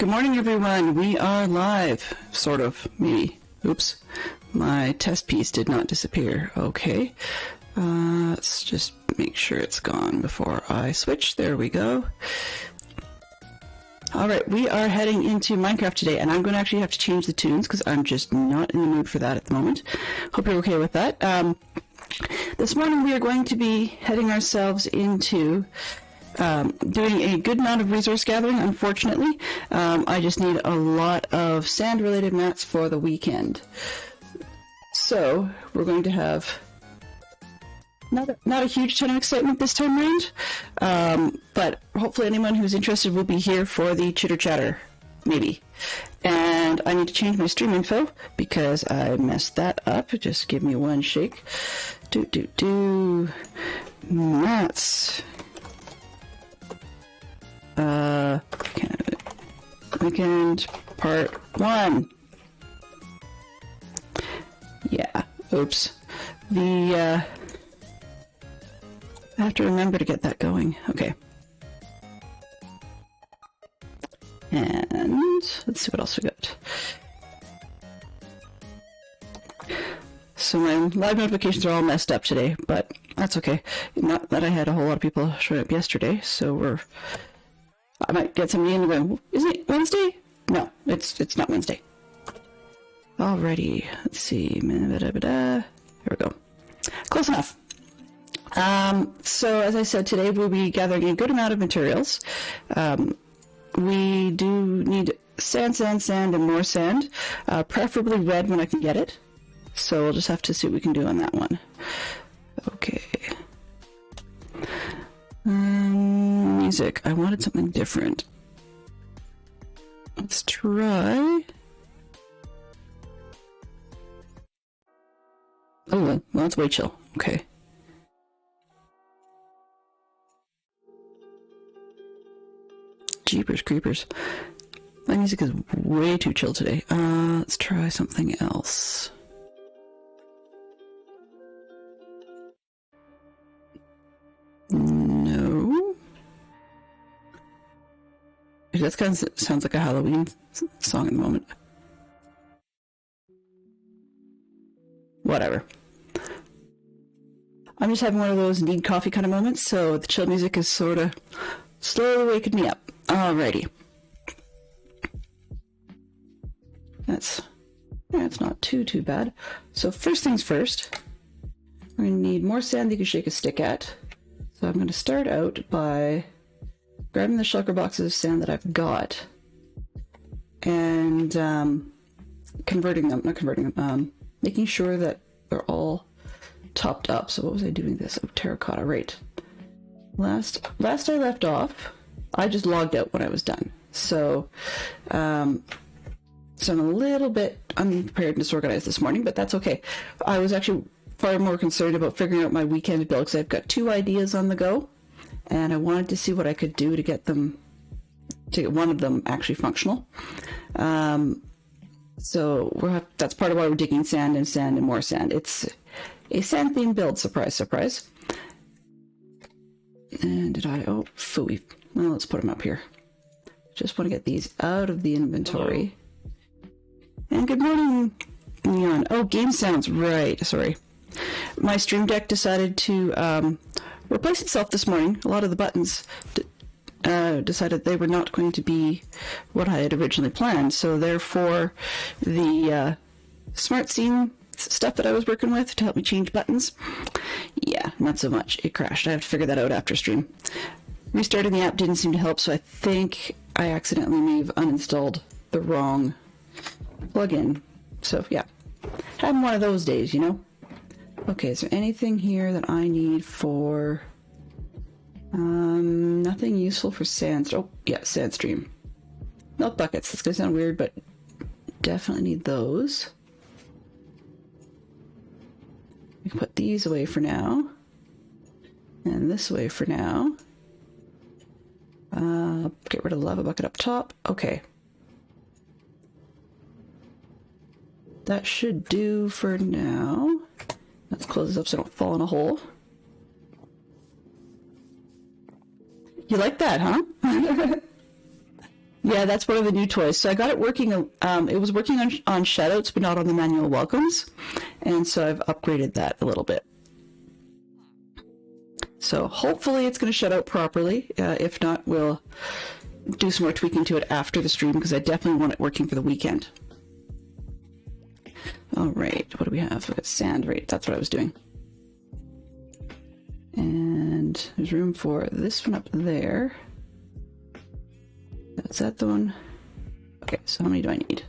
Good morning, everyone. We are live. Sort of. Maybe. Oops. My test piece did not disappear. Okay. Let's just make sure it's gone before I switch. There we go. Alright, we are heading into Minecraft today, and I'm going to actually have to change the tunes because I'm just not in the mood for that at the moment. Hope you're okay with that. This morning we are going to be heading ourselves into doing a good amount of resource gathering. Unfortunately, I just need a lot of sand-related mats for the weekend. So, we're going to have not a huge ton of excitement this time around, but hopefully anyone who's interested will be here for the chitter-chatter, maybe. And I need to change my stream info because I messed that up. Just give me one shake. Mats. Weekend part 1. Yeah, oops. I have to remember to get that going. Okay. And let's see what else we got. So my live notifications are all messed up today, but that's okay. Not that I had a whole lot of people show up yesterday, so I might get somebody in going, isn't it Wednesday? No, it's not Wednesday. Alrighty, let's see. Here we go. Close enough. So as I said, today we'll be gathering a good amount of materials. We do need sand, and more sand. Preferably red when I can get it. So we'll just have to see what we can do on that one. Okay. Music. I wanted something different. Let's try. Oh, well, that's way chill. Okay. Jeepers creepers. My music is way too chill today. Let's try something else. No. That kind of sounds like a Halloween song at the moment. Whatever. I'm just having one of those need coffee kind of moments, so the chill music is sort of slowly waking me up. Alrighty. That's not too bad. So first things first, we're going to need more sand that you can shake a stick at. So I'm going to start out by grabbing the shulker boxes of sand that I've got and making sure that they're all topped up. So what was I doing this? Oh, terracotta, right. Last I left off, I just logged out when I was done. So, I'm a little bit unprepared and disorganized this morning, but that's okay. I was actually far more concerned about figuring out my weekend build because I've got 2 ideas on the go, and I wanted to see what I could do to get one of them actually functional. So that's part of why we're digging sand and more sand. It's a sand themed build, surprise, surprise. And oh, phooey. Well, let's put them up here. Just want to get these out of the inventory. And good morning, Neon. Oh, game sounds, right, sorry. My Stream Deck decided to replace itself this morning. A lot of the buttons decided they were not going to be what I had originally planned. So therefore, the smart scene stuff that I was working with to help me change buttons, yeah, not so much. It crashed. I have to figure that out after stream. Restarting the app didn't seem to help, so I think I accidentally may have uninstalled the wrong plugin. So yeah, having one of those days, you know. Okay, is there anything here that I need for nothing useful for sand? Oh yeah, sand stream. Milk buckets. That's gonna sound weird, but definitely need those. We can put these away for now, and this away for now. Get rid of the lava bucket up top. Okay. That should do for now. Let's close this up so I don't fall in a hole. You like that, huh? Yeah, that's one of the new toys. So I got it working, it was working on shoutouts, but not on the manual welcomes. And so I've upgraded that a little bit. So hopefully it's going to shout out properly. If not, we'll do some more tweaking to it after the stream, because I definitely want it working for the weekend. All right, what do we have? We got sand, right? That's what I was doing. And there's room for this one up there. Is that the one? Okay, so how many do I need?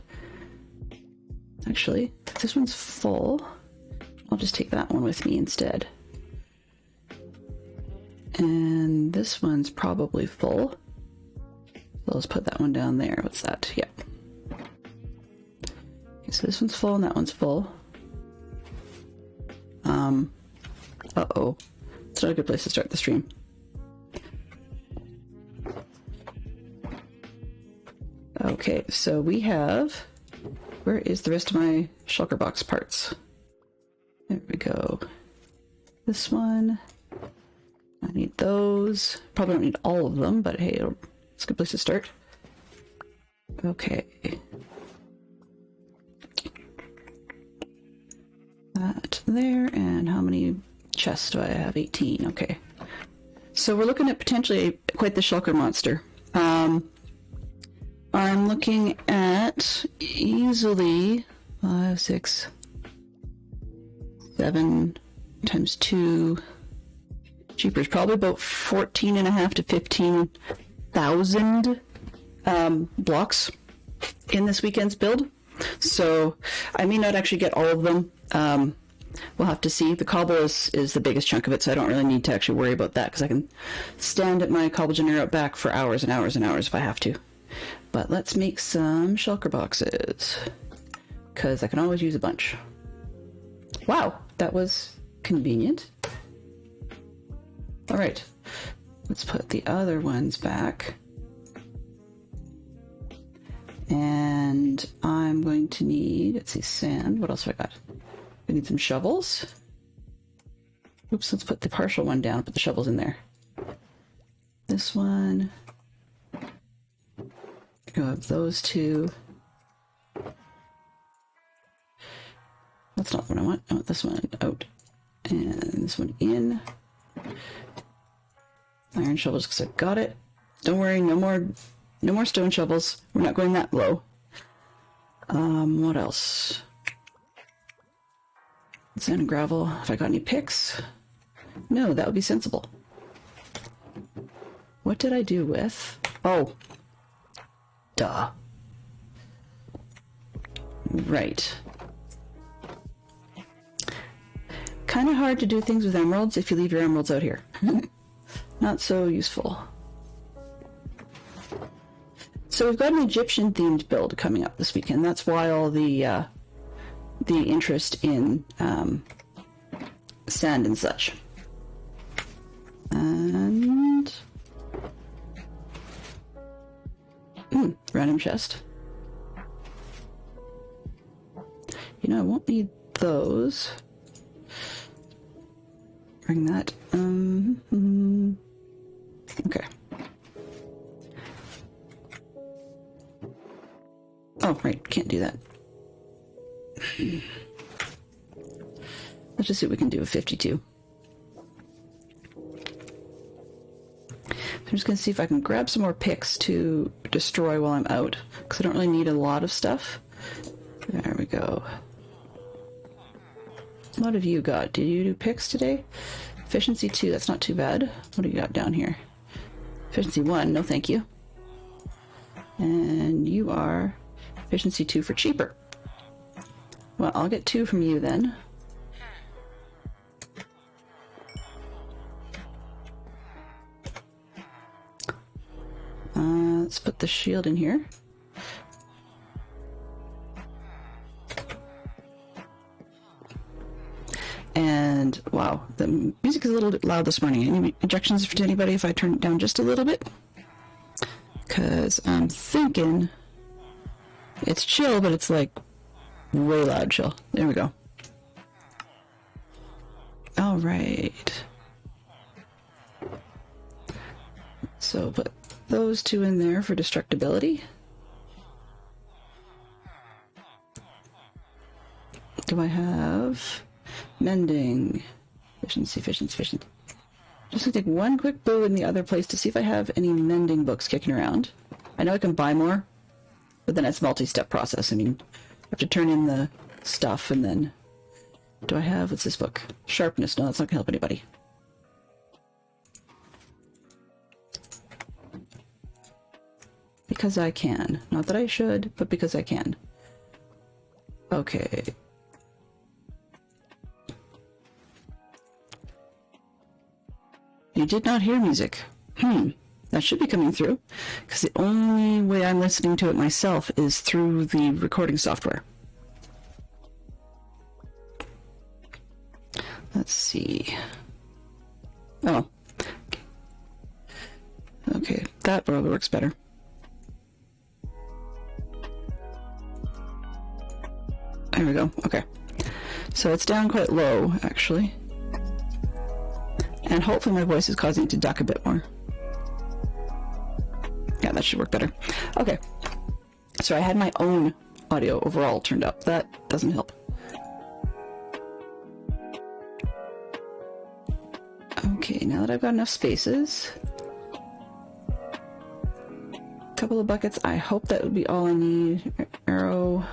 Actually, this one's full. I'll just take that one with me instead. And this one's probably full. So let's put that one down there. What's that? Yeah. Okay, so this one's full and that one's full. Uh-oh. It's not a good place to start the stream. Okay, so we have... Where is the rest of my shulker box parts? There we go. This one. I need those. Probably don't need all of them, but hey, it's a good place to start. Okay. That there, and how many chests do I have? 18, okay. So we're looking at potentially quite the shulker monster. I'm looking at easily 5, 6, 7 times 2. Jeepers, probably about 14.5 to 15,000 blocks in this weekend's build. So I may not actually get all of them. We'll have to see. The cobble is the biggest chunk of it, so I don't really need to actually worry about that, because I can stand at my cobble generator out back for hours and hours and hours if I have to. But let's make some shulker boxes, because I can always use a bunch. Wow, that was convenient. All right, let's put the other ones back. And I'm going to need, let's see, sand. What else have I got? I need some shovels. Oops, let's put the partial one down, put the shovels in there. This one. Go up those two. That's not what I want. I want this one out. And this one in. Iron shovels, because I got it. Don't worry, no more stone shovels. We're not going that low. What else? Sand and gravel. Have I got any picks? No, that would be sensible. What did I do with? Oh. Duh. Right. Kind of hard to do things with emeralds if you leave your emeralds out here. Not so useful. So we've got an Egyptian-themed build coming up this weekend. That's why all the interest in sand and such. And random chest. You know, I won't need those. Bring that. Okay. Oh, right. Can't do that. Let's just see what we can do with 52. I'm just going to see if I can grab some more picks to destroy while I'm out, because I don't really need a lot of stuff. There we go. What have you got? Did you do picks today? Efficiency 2, that's not too bad. What do you got down here? Efficiency 1, no thank you. And you are efficiency 2 for cheaper. Well, I'll get 2 from you then. Let's put the shield in here. And wow, the music is a little bit loud this morning. Any objections to anybody if I turn it down just a little bit? Because I'm thinking it's chill, but it's like way loud chill. There we go. All right. So put those two in there for destructibility. Do I have mending? Efficiency, efficiency, efficiency. Just gonna take one quick bow in the other place to see if I have any mending books kicking around. I know I can buy more, but then it's a multi-step process. I mean, I have to turn in the stuff and then... Do I have... What's this book? Sharpness. No, that's not gonna help anybody. Because I can. Not that I should, but because I can. Okay. You did not hear music. That should be coming through, because the only way I'm listening to it myself is through the recording software. Let's see. Oh. Okay, that probably works better. There we go. Okay. So it's down quite low, actually. And hopefully my voice is causing it to duck a bit more. Yeah, that should work better. Okay. So I had my own audio overall turned up. That doesn't help. Okay, now that I've got enough spaces. A couple of buckets. I hope that would be all I need. Arrow.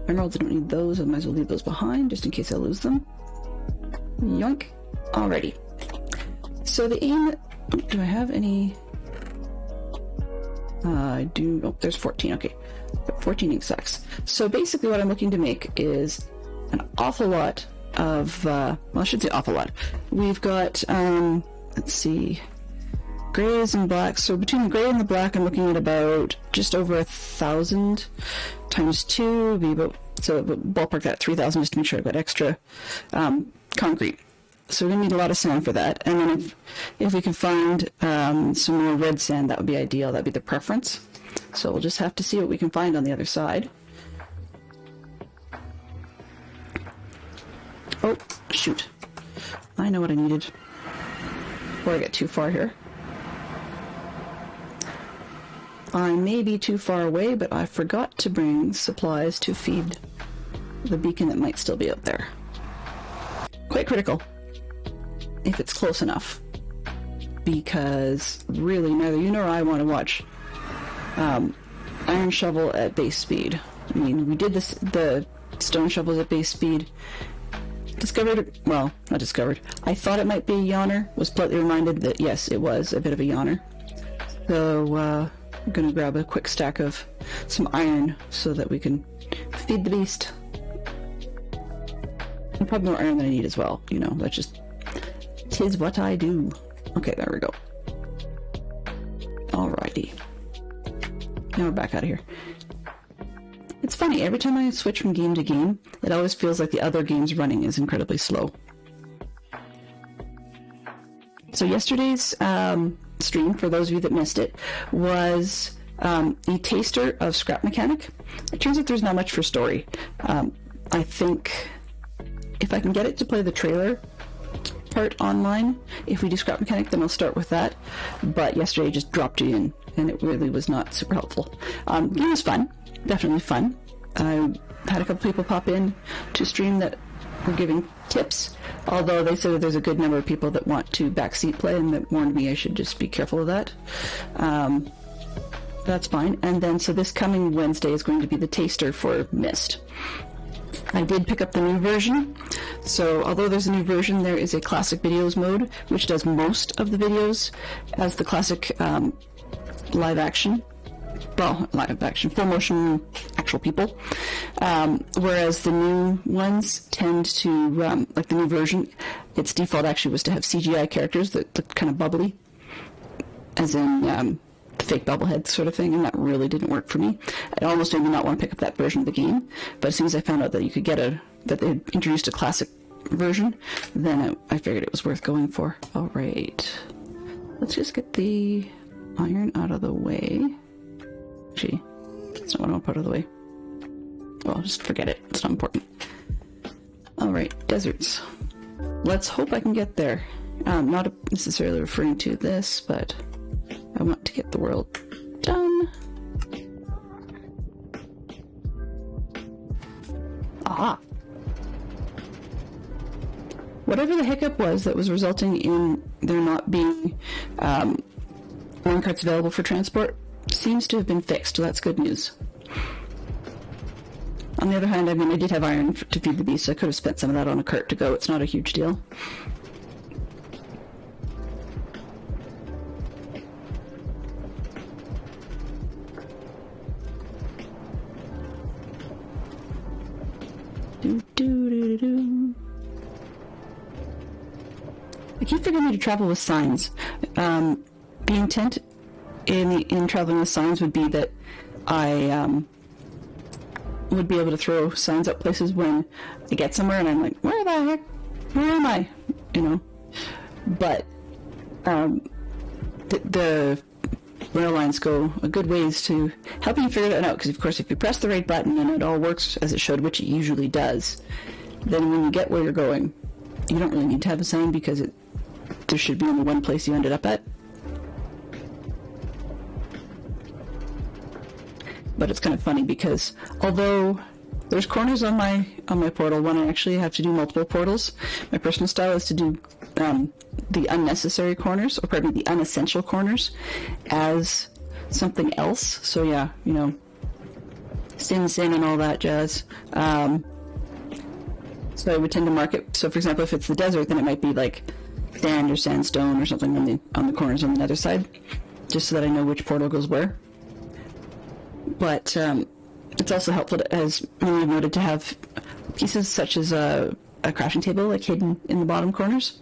Emeralds, I don't need those. I might as well leave those behind just in case I lose them. Yoink. Alrighty. So the aim... Do I have any... I do... Oh, there's 14. Okay. 14 ink sacks. So basically what I'm looking to make is an awful lot of... well, I should say awful lot. We've got... let's see... grays and blacks. So between the gray and the black, I'm looking at about just over 1,000 times 2 would be about, so ballpark that 3,000 just to make sure I've got extra concrete. So we're gonna need a lot of sand for that. And then if we can find some more red sand, that would be ideal. That'd be the preference. So we'll just have to see what we can find on the other side. Oh, shoot. I know what I needed before I get too far here. I may be too far away, but I forgot to bring supplies to feed the beacon that might still be out there. Quite critical, if it's close enough. Because, really, neither you nor I want to watch iron shovel at base speed. I mean, we did the stone shovels at base speed. Discovered, well, not discovered. I thought it might be a yawner, was politely reminded that, yes, it was a bit of a yawner. So, I'm going to grab a quick stack of some iron so that we can feed the beast. And probably more iron than I need as well. You know, that's just... 'tis what I do. Okay, there we go. Alrighty. Now we're back out of here. It's funny, every time I switch from game to game, it always feels like the other game's running is incredibly slow. So yesterday's stream, for those of you that missed it, was a taster of Scrap Mechanic. It turns out there's not much for story. I think if I can get it to play the trailer part online, if we do Scrap Mechanic, then I'll start with that. But yesterday I just dropped it in, and it really was not super helpful. It was fun. Definitely fun. I had a couple people pop in to stream that were giving tips, although they said that there's a good number of people that want to backseat play and that warned me I should just be careful of that. That's fine. And then, so this coming Wednesday is going to be the taster for Myst. I did pick up the new version, so although there's a new version, there is a classic videos mode, which does most of the videos as the classic live action. Well, live action, full motion, actual people. Whereas the new ones tend to, like the new version, its default actually was to have CGI characters that look kind of bubbly, as in the fake bubblehead sort of thing, and that really didn't work for me. I almost made me not want to pick up that version of the game, but as soon as I found out that you could get that they introduced a classic version, then I figured it was worth going for. Alright, let's just get the iron out of the way. Actually, that's not what I want to put out of the way. Well, just forget it. It's not important. Alright, deserts. Let's hope I can get there. Not necessarily referring to this, but I want to get the world done. Aha! Whatever the hiccup was that was resulting in there not being minecarts available for transport seems to have been fixed, so that's good news. On the other hand, I mean, I did have iron to feed the beast, so I could have spent some of that on a cart to go. It's not a huge deal. I keep forgetting to travel with signs. The intent in traveling with signs would be that I would be able to throw signs up places when I get somewhere and I'm like, where the heck? Where am I? You know. But the rail lines go a good ways to helping you figure that out, because of course if you press the right button and it all works as it should, which it usually does, then when you get where you're going, you don't really need to have a sign, because there should be only one place you ended up at. But it's kind of funny because although there's corners on my portal, when I actually have to do multiple portals, my personal style is to do the unnecessary corners, or probably the unessential corners, as something else. So yeah, you know, sin and all that jazz. So I would tend to mark it. So for example, if it's the desert, then it might be like sand or sandstone or something on the corners on the other side, just so that I know which portal goes where. But it's also helpful, as many have noted, to have pieces such as a crafting table like hidden in the bottom corners.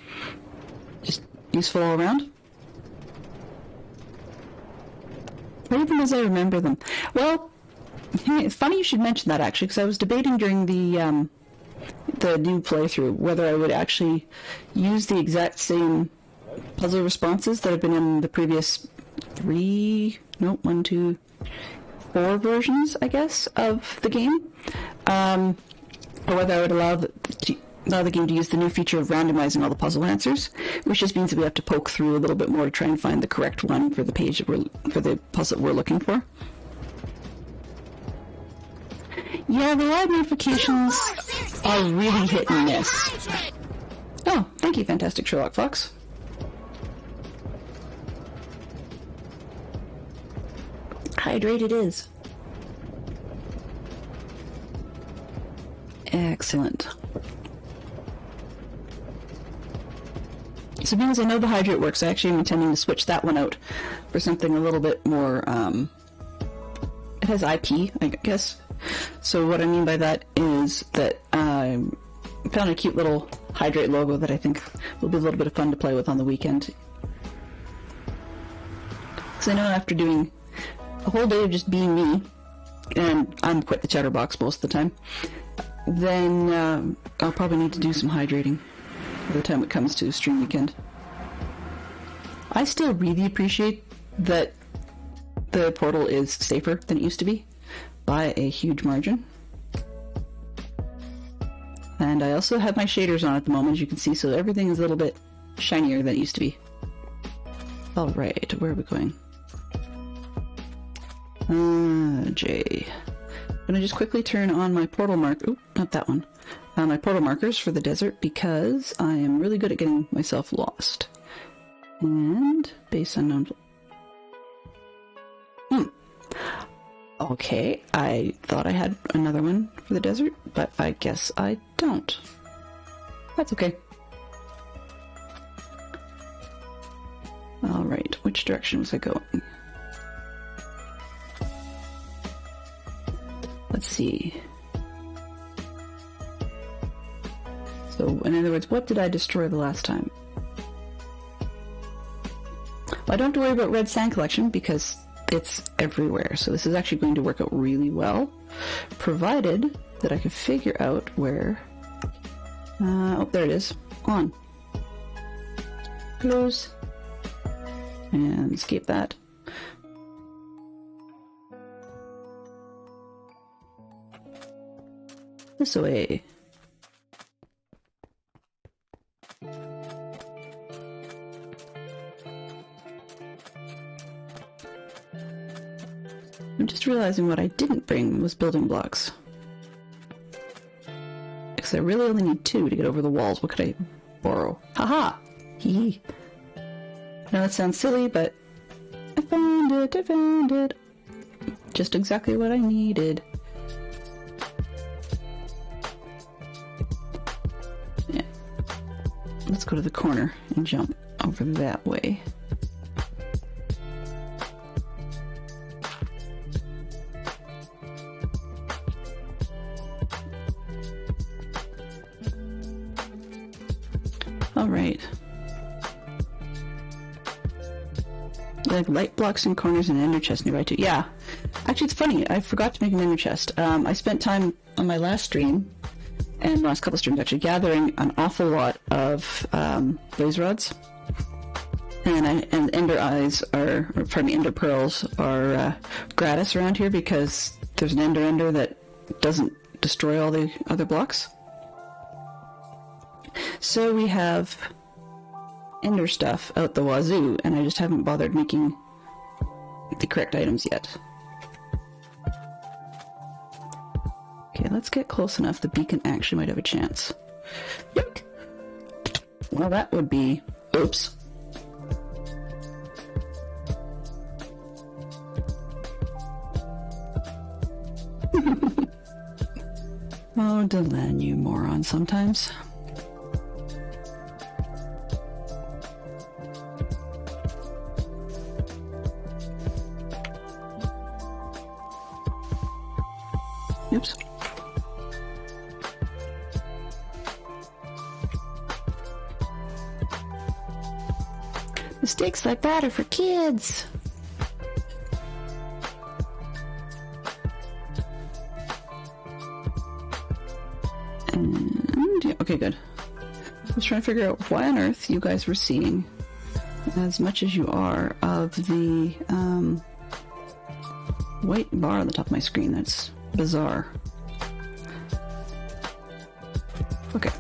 Just useful all around. Play them as I remember them. Well, it's funny you should mention that, actually, because I was debating during the new playthrough whether I would actually use the exact same puzzle responses that have been in the previous 4 versions, I guess, of the game, or whether I would allow the game to use the new feature of randomizing all the puzzle answers, which just means that we have to poke through a little bit more to try and find the correct one for the page for the puzzle that we're looking for. Yeah, the live notifications are really hit and miss. Oh, thank you, Fantastic Sherlock Fox. Hydrate it is. Excellent. So being as I know the hydrate works, I actually am intending to switch that one out for something a little bit more, it has IP, I guess. So what I mean by that is that I found a cute little hydrate logo that I think will be a little bit of fun to play with on the weekend. Because I know after doing a whole day of just being me, and I'm quite the chatterbox most of the time, then I'll probably need to do some hydrating by the time it comes to stream weekend. I still really appreciate that the portal is safer than it used to be, by a huge margin. And I also have my shaders on at the moment, as you can see, so everything is a little bit shinier than it used to be. Alright, where are we going? J. I'm gonna just quickly turn on my portal marker. Oop, not that one. My portal markers for the desert, because I am really good at getting myself lost. And base unknown. Okay, I thought I had another one for the desert, but I guess I don't. That's okay. Alright, which direction was I going? Let's see. So, in other words, what did I destroy the last time? Well, I don't have to worry about red sand collection because it's everywhere. So this is actually going to work out really well, provided that I can figure out where... oh, there it is. On. Close. And escape that. This way. I'm just realizing what I didn't bring was building blocks. Because I really only need 2 to get over the walls. What could I borrow? Haha! Hee. Now that sounds silly, but I found it, I found it. Just exactly what I needed. Yeah. Let's go to the corner and jump over that way. Alright. Like light blocks and corners and ender chest nearby too. Yeah. Actually, it's funny. I forgot to make an ender chest. I spent time on my last stream, and last couple streams actually, gathering an awful lot of blaze rods. And ender eyes are, or pardon me, ender pearls are gratis around here because there's an ender that doesn't destroy all the other blocks. So we have ender stuff out the wazoo, and I just haven't bothered making the correct items yet. Okay, let's get close enough the beacon actually might have a chance. Yoink! Well, that would be... Oops. Oh, Delenn, you moron sometimes. Oops. Mistakes like that are for kids. And, yeah, okay, good. I was trying to figure out why on earth you guys were seeing as much as you are of the white bar on the top of my screen. That's bizarre. Okay.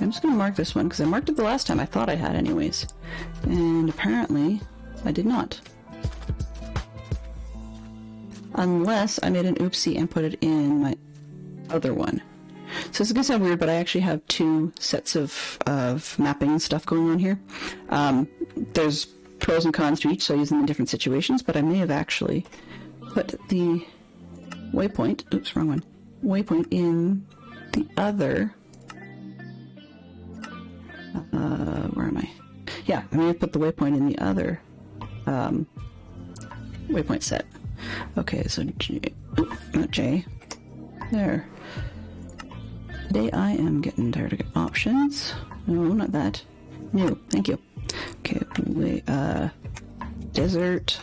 I'm just going to mark this one because I marked it the last time. I thought I had anyways. And apparently I did not. Unless I made an oopsie and put it in my other one. So this is going to sound weird, but I actually have 2 sets of mapping stuff going on here. There's pros and cons to each, so I use them in different situations, but I may have actually put the waypoint, oops, wrong one, waypoint in the other, where am I? Yeah, I may have put the waypoint in the other waypoint set. Okay, so J, not J, there. Today I am getting tired of options. No, not that. No, thank you. Okay, desert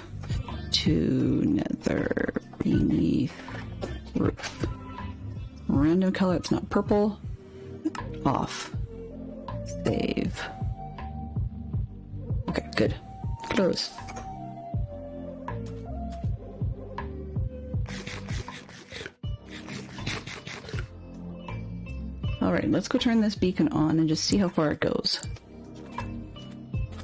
to nether beneath roof. Random color, it's not purple. Off. Save. Okay, good. Close. Alright, let's go turn this beacon on and just see how far it goes.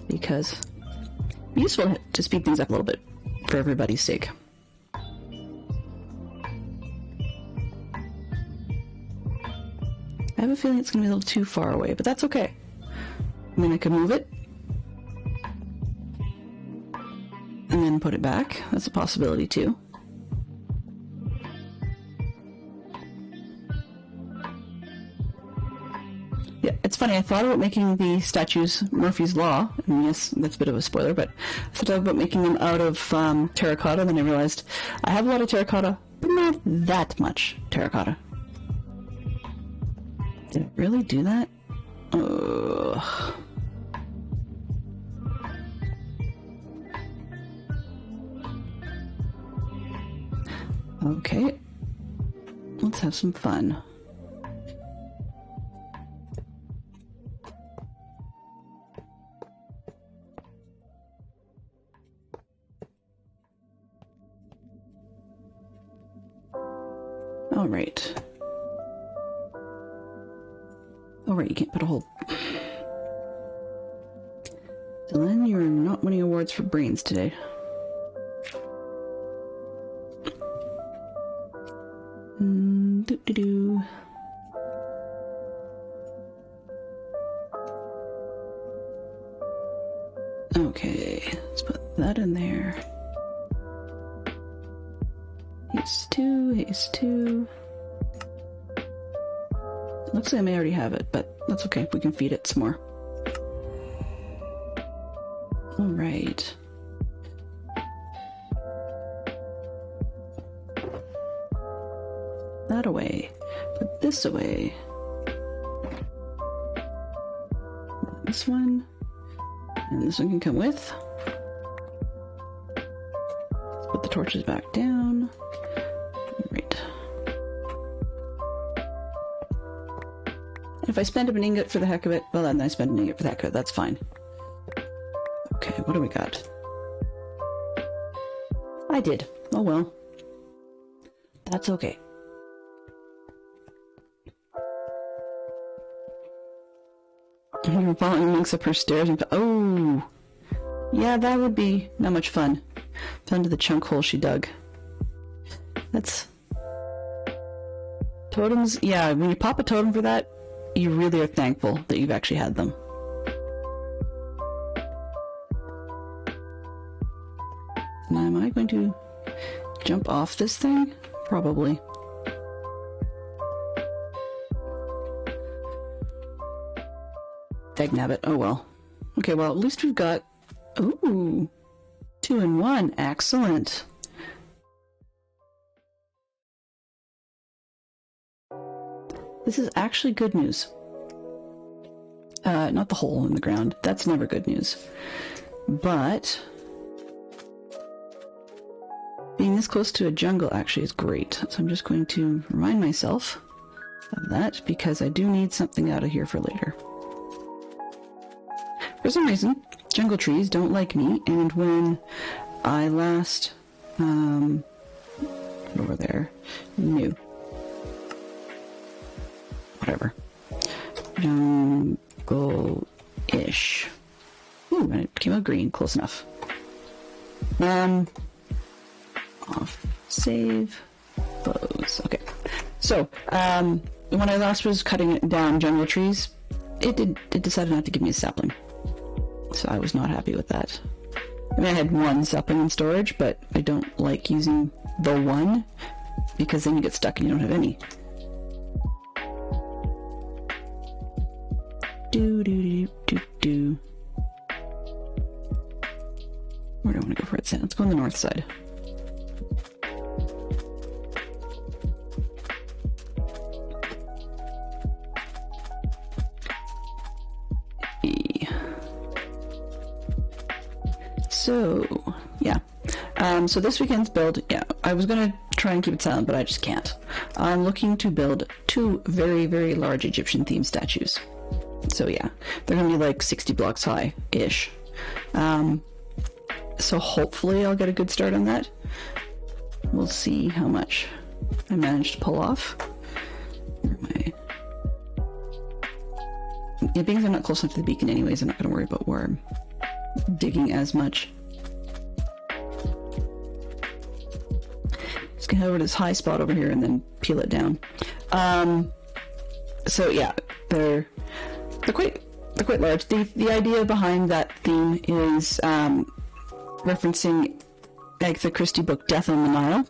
Because it's useful to speed things up a little bit for everybody's sake. I have a feeling it's going to be a little too far away, but that's okay. I mean, I could move it and then put it back. That's a possibility too. Yeah, it's funny, I thought about making the statues Murphy's Law, and yes, that's a bit of a spoiler, but I thought about making them out of terracotta, then I realized I have a lot of terracotta, but not that much terracotta. Did it really do that? Ugh. Okay, let's have some fun. All right. Oh, right, you can't put a whole... Delenn, you're not winning awards rewards for brains today. Doo-doo-doo. Okay, let's put that in there. Haste 2, haste 2. Looks like I may already have it, but that's okay. We can feed it some more. Alright. That away. Put this away. This one. And this one can come with. Let's put the torches back down. Right. If I spend an ingot for the heck of it, well then I spend an ingot for the heck of it, that's fine. Okay, what do we got? I did. Oh well. That's okay. You're falling amongst up her stairs and oh! Yeah, that would be not much fun. Fell into the chunk hole she dug. That's... Totems, yeah, when you pop a totem for that, you really are thankful that you've actually had them. Now, am I going to jump off this thing? Probably. Dagnabbit, oh well. Okay, well, at least we've got... Ooh! 2 in 1, excellent! This is actually good news. Not the hole in the ground. That's never good news. But... being this close to a jungle actually is great. So I'm just going to remind myself of that, because I do need something out of here for later. For some reason, jungle trees don't like me, and when I last... over there... New. Whatever. Jungle-ish. Ooh, and it came out green. Close enough. Off. Save. Close. Okay. So, when I last was cutting down jungle trees, it decided not to give me a sapling. So I was not happy with that. I mean, I had one sapling in storage, but I don't like using the one, because then you get stuck and you don't have any. Do. Where do I want to go for red sand? Let's go on the north side. So, yeah. So this weekend's build, yeah, I was going to try and keep it silent, but I just can't. I'm looking to build 2 very, very large Egyptian-themed statues. So yeah, they're going to be like 60 blocks high-ish. So hopefully I'll get a good start on that. We'll see how much I manage to pull off. Where am I? Yeah, being they're not close enough to the beacon anyways, I'm not going to worry about where I'm digging as much. Just gonna head over to this high spot over here and then peel it down. So yeah, they're quite large. The idea behind that theme is referencing Agatha Christie book Death on the Nile.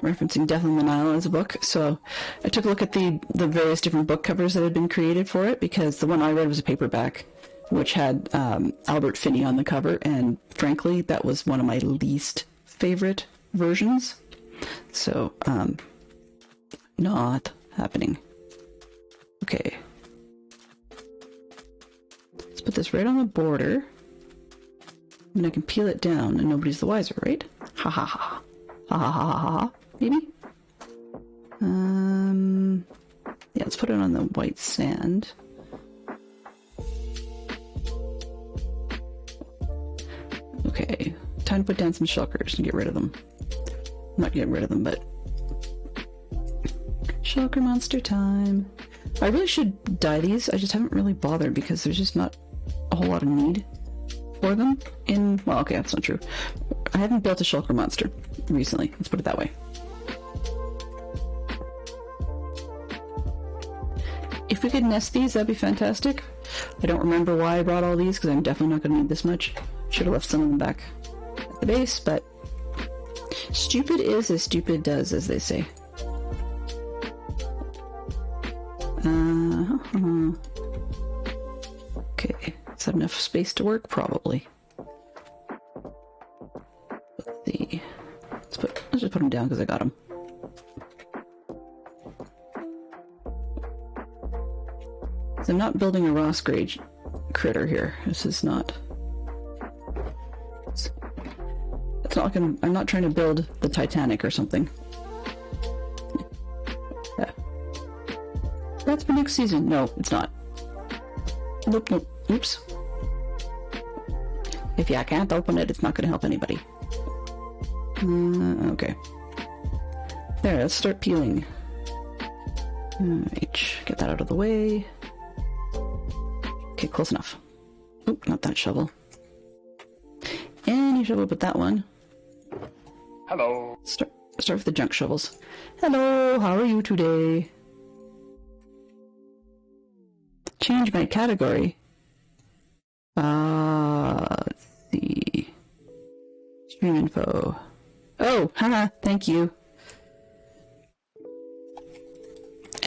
Referencing Death on the Nile as a book. So I took a look at the various different book covers that had been created for it, because the one I read was a paperback, which had Albert Finney on the cover, and frankly, that was one of my least favorite versions. So, not happening. Okay. Let's put this right on the border. And I can peel it down and nobody's the wiser, right? Ha ha ha. Ha ha ha ha ha. Maybe? Yeah, let's put it on the white sand. Okay, time to put down some shulkers and get rid of them. Not get rid of them, but... Shulker monster time. I really should dye these. I just haven't really bothered because there's just not a whole lot of need for them in... Well, okay, that's not true. I haven't built a shulker monster recently. Let's put it that way. If we could nest these, that'd be fantastic. I don't remember why I brought all these because I'm definitely not going to need this much. Should have left some of them back at the base, but stupid is as stupid does, as they say. Okay, is that enough space to work? Probably. Let's see. Let's just put them down because I got them. So I'm not building a Ross grade critter here. This is not. It's not like I'm not trying to build the Titanic or something. Yeah. That's for next season. No, it's not. Nope, nope. Oops. If I can't open it, it's not going to help anybody. Okay. There, let's start peeling. Alright, get that out of the way. Okay, close enough. Oop, not that shovel. Any shovel but that one. Hello. Start with the junk shovels. Hello, how are you today? Change my category. Let's see. Stream info. Oh, haha, thank you.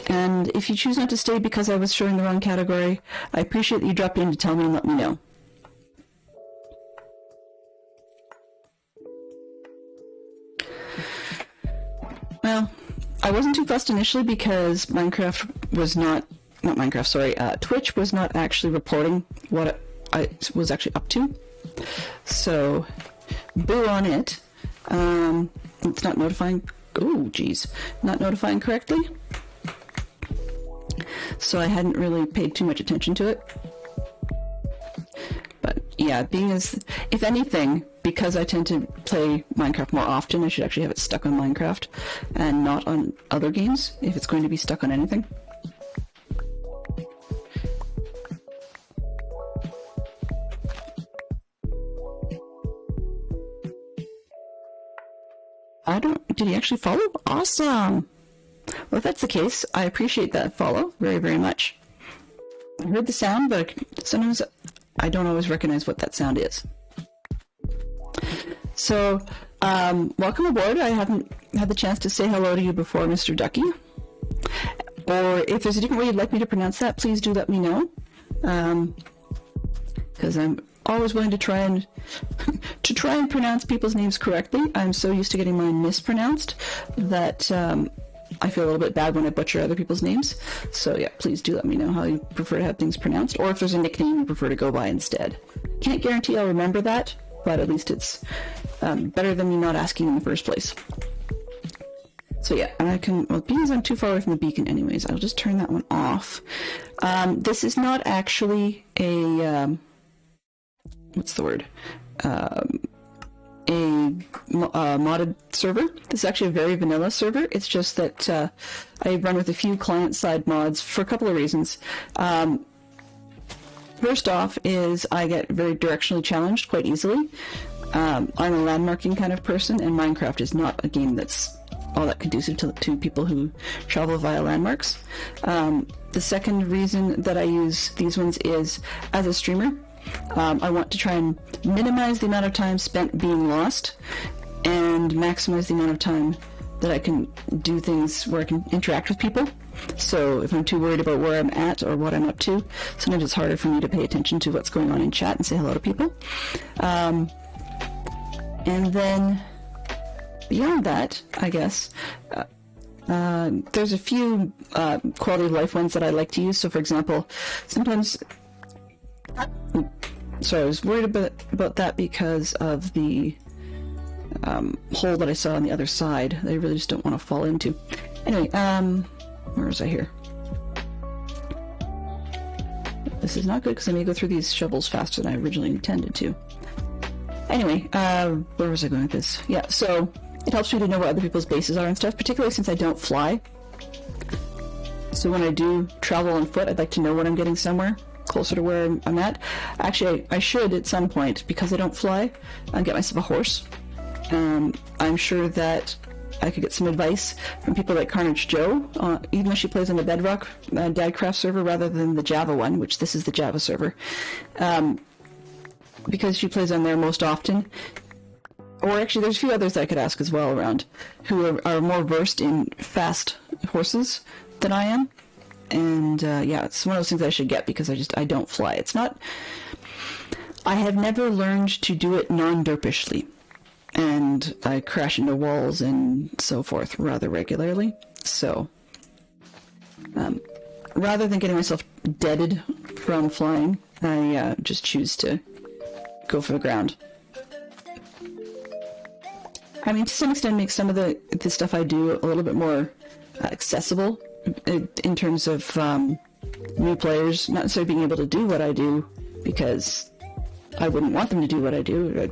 And if you choose not to stay because I was showing the wrong category, I appreciate that you dropped in to tell me and let me know. Well, I wasn't too fussed initially because Minecraft was not Minecraft, sorry, Twitch was not actually reporting what I was actually up to. So, boo on it. It's not notifying, oh geez, not notifying correctly. So I hadn't really paid too much attention to it. But yeah, if anything, because I tend to play Minecraft more often, I should actually have it stuck on Minecraft and not on other games, if it's going to be stuck on anything. Did he actually follow? Awesome! Well, if that's the case, I appreciate that follow very, very much. I heard the sound, but sometimes I don't always recognize what that sound is. So, welcome aboard. I haven't had the chance to say hello to you before, Mr. Ducky. Or if there's a different way you'd like me to pronounce that, please do let me know. Because I'm always willing to try and pronounce people's names correctly. I'm so used to getting mine mispronounced that I feel a little bit bad when I butcher other people's names. So yeah, please do let me know how you prefer to have things pronounced, or if there's a nickname you prefer to go by instead. Can't guarantee I'll remember that, but at least it's better than me not asking in the first place. So yeah, and I can, well, because I'm too far away from the beacon anyways, I'll just turn that one off. This is not actually a, what's the word? Modded server. This is actually a very vanilla server. It's just that I run with a few client-side mods for a couple of reasons. First off is I get very directionally challenged quite easily. I'm a landmarking kind of person, and Minecraft is not a game that's all that conducive to people who travel via landmarks. The second reason that I use these ones is, as a streamer, I want to try and minimize the amount of time spent being lost and maximize the amount of time that I can do things where I can interact with people. So if I'm too worried about where I'm at or what I'm up to, sometimes it's harder for me to pay attention to what's going on in chat and say hello to people. And then beyond that, I guess, there's a few quality of life ones that I like to use. So for example, sometimes... So I was worried about that because of the hole that I saw on the other side that I really just don't want to fall into. Anyway, where was I here? This is not good because I may go through these shovels faster than I originally intended to. Anyway, where was I going with this? Yeah, so it helps me to know where other people's bases are and stuff, particularly since I don't fly. So when I do travel on foot, I'd like to know when I'm getting somewhere closer to where I'm at. Actually, I should at some point, because I don't fly, get myself a horse. I'm sure that I could get some advice from people like Carnage Joe, even though she plays on the Bedrock Dadcraft server rather than the Java one, which this is the Java server, because she plays on there most often. Or actually, there's a few others I could ask as well around, who are more versed in fast horses than I am. And yeah, it's one of those things I should get, because I don't fly. It's not... I have never learned to do it non-derpishly. And I crash into walls and so forth rather regularly. So, rather than getting myself deaded from flying, I just choose to go for the ground. I mean, to some extent, make some of the stuff I do a little bit more accessible in terms of new players, not necessarily being able to do what I do, because I wouldn't want them to do what I do.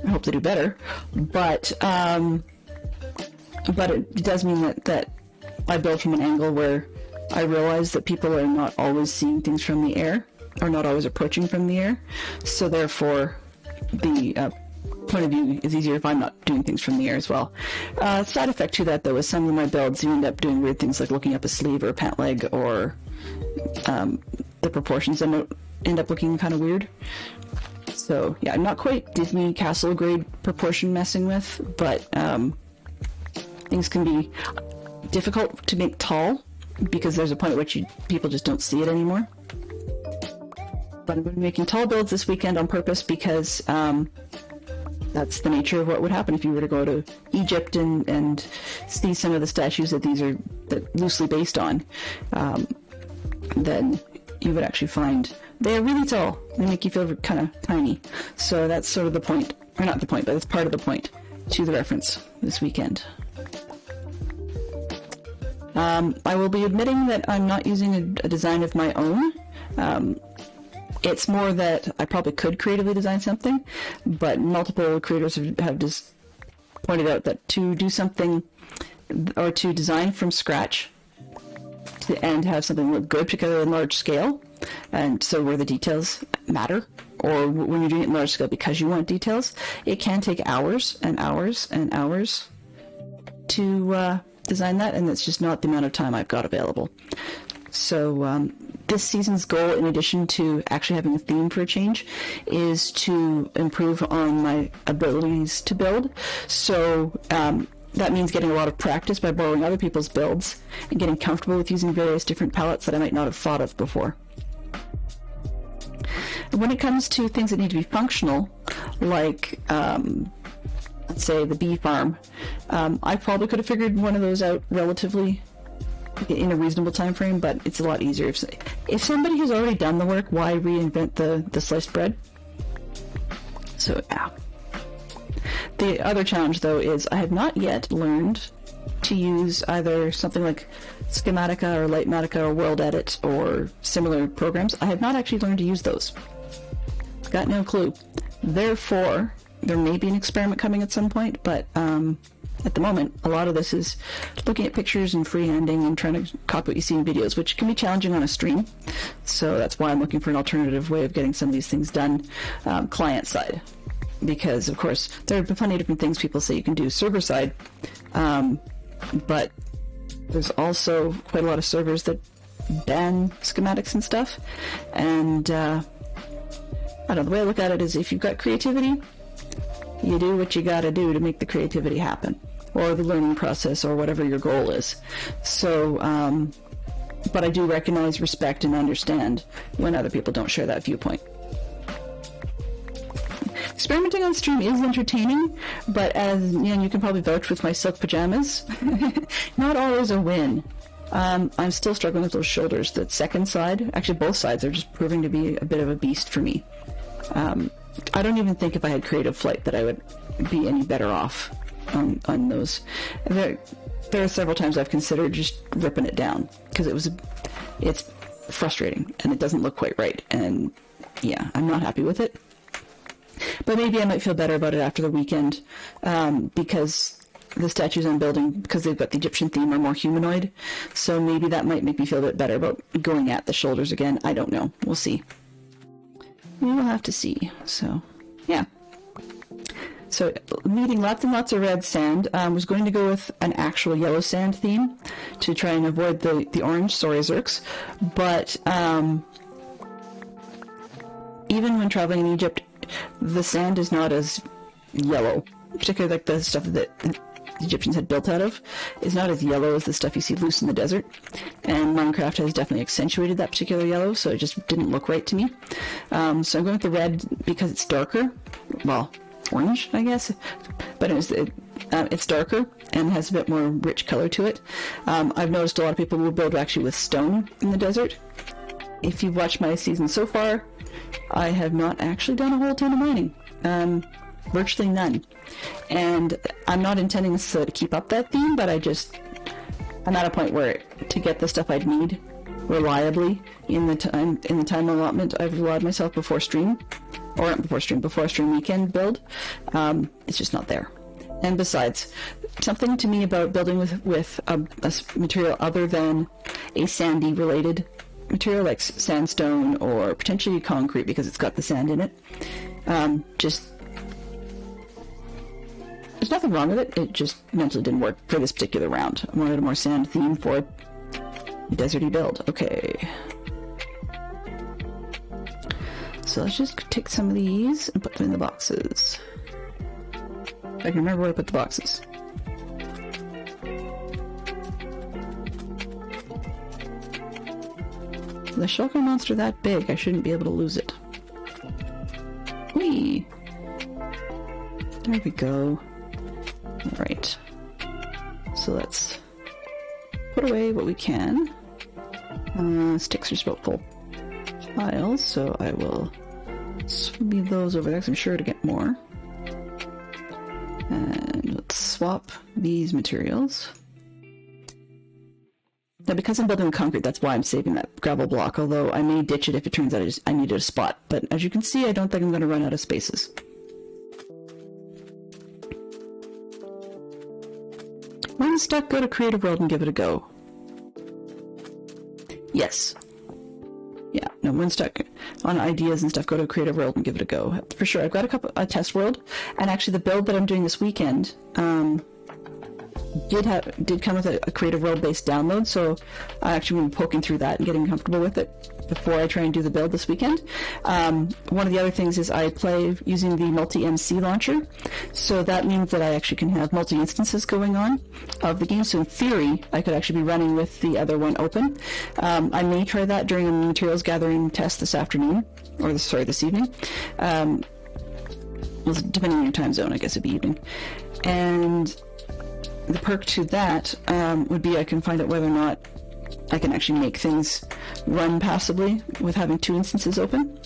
I hope they do better, but it does mean that I build from an angle where I realize that people are not always seeing things from the air, or not always approaching from the air, so therefore the point of view is easier if I'm not doing things from the air as well. Side effect to that, though, is some of my builds, you end up doing weird things like looking up a sleeve or a pant leg, or the proportions end up looking kind of weird. So, yeah, not quite Disney castle grade proportion messing with, but things can be difficult to make tall, because there's a point at which people just don't see it anymore. But I'm going to be making tall builds this weekend on purpose, because that's the nature of what would happen if you were to go to Egypt and see some of the statues that these are loosely based on. Then you would actually find they're really tall. They make you feel kind of tiny. So that's sort of the point, or not the point, but it's part of the point to the reference this weekend. I will be admitting that I'm not using a design of my own. It's more that I probably could creatively design something, but multiple creators have just pointed out that to do something, or to design from scratch and have something look good, particularly in large scale, and so where the details matter, or when you're doing it in large scale because you want details, it can take hours and hours and hours to design that, and it's just not the amount of time I've got available. So this season's goal, in addition to actually having a theme for a change, is to improve on my abilities to build. So that means getting a lot of practice by borrowing other people's builds and getting comfortable with using various different palettes that I might not have thought of before. When it comes to things that need to be functional, like let's say the bee farm, I probably could have figured one of those out relatively in a reasonable time frame, but it's a lot easier if somebody has already done the work. Why reinvent the sliced bread? So yeah. The other challenge, though, is I have not yet learned to use either something like Schematica or Lightmatica or World Edit or similar programs. I have not actually learned to use those. Got no clue. Therefore, there may be an experiment coming at some point, but at the moment, a lot of this is looking at pictures and freehanding and trying to copy what you see in videos, which can be challenging on a stream. So that's why I'm looking for an alternative way of getting some of these things done client side. Because, of course, there are plenty of different things people say you can do server side, but there's also quite a lot of servers that ban schematics and stuff. And I don't know, the way I look at it is if you've got creativity, you do what you gotta do to make the creativity happen, or the learning process, or whatever your goal is. So, but I do recognize, respect, and understand when other people don't share that viewpoint. Experimenting on stream is entertaining, but as you can probably vouch with my silk pajamas, not always a win. I'm still struggling with those shoulders. The second side, actually both sides, are just proving to be a bit of a beast for me. I don't even think if I had creative flight that I would be any better off on those. There are several times I've considered just ripping it down, because it's frustrating and it doesn't look quite right, and yeah, I'm not happy with it. But maybe I might feel better about it after the weekend, because the statues I'm building, because they've got the Egyptian theme, are more humanoid. So maybe that might make me feel a bit better about going at the shoulders again. I don't know. We'll see. We will have to see. So, yeah. So, needing lots and lots of red sand. I was going to go with an actual yellow sand theme to try and avoid the orange. Sorry, Zerks. But even when traveling in Egypt, the sand is not as yellow. Particularly like the stuff that the Egyptians had built out of is not as yellow as the stuff you see loose in the desert. And Minecraft has definitely accentuated that particular yellow, so it just didn't look right to me. So I'm going with the red because it's darker. Well, orange, I guess. But it's darker and has a bit more rich color to it. I've noticed a lot of people will build actually with stone in the desert. If you've watched my season so far, I have not actually done a whole ton of mining. Virtually none. And I'm not intending necessarily to keep up that theme, but I'm at a point where to get the stuff I'd need reliably in the time allotment I've allowed myself before stream weekend build, it's just not there. And besides, something to me about building with a material other than a sandy related material like sandstone or potentially concrete because it's got the sand in it, there's nothing wrong with it, it just mentally didn't work for this particular round. I wanted a more sand theme for a deserty build. Okay. So let's just take some of these and put them in the boxes. I can remember where I put the boxes. The shulker monster that big, I shouldn't be able to lose it. Whee! There we go. Alright. So let's put away what we can. Sticks are just about full piles, so I will leave those over there because I'm sure to get more. And let's swap these materials. Now, because I'm building with concrete, that's why I'm saving that gravel block, although I may ditch it if it turns out I needed a spot. But as you can see, I don't think I'm going to run out of spaces. When stuck, go to Creative World and give it a go. Yes. Yeah, no, when stuck on ideas and stuff, go to Creative World and give it a go. For sure, I've got a test world, and actually the build that I'm doing this weekend did come with a Creative World based download, so I actually been poking through that and getting comfortable with it before I try and do the build this weekend. One of the other things is I play using the multi-MC launcher, so that means that I actually can have multi-instances going on of the game, so in theory I could actually be running with the other one open. I may try that during a materials gathering test this afternoon, or this evening. Well, depending on your time zone, I guess it'd be evening. And the perk to that would be I can find out whether or not I can actually make things run passively with having two instances open,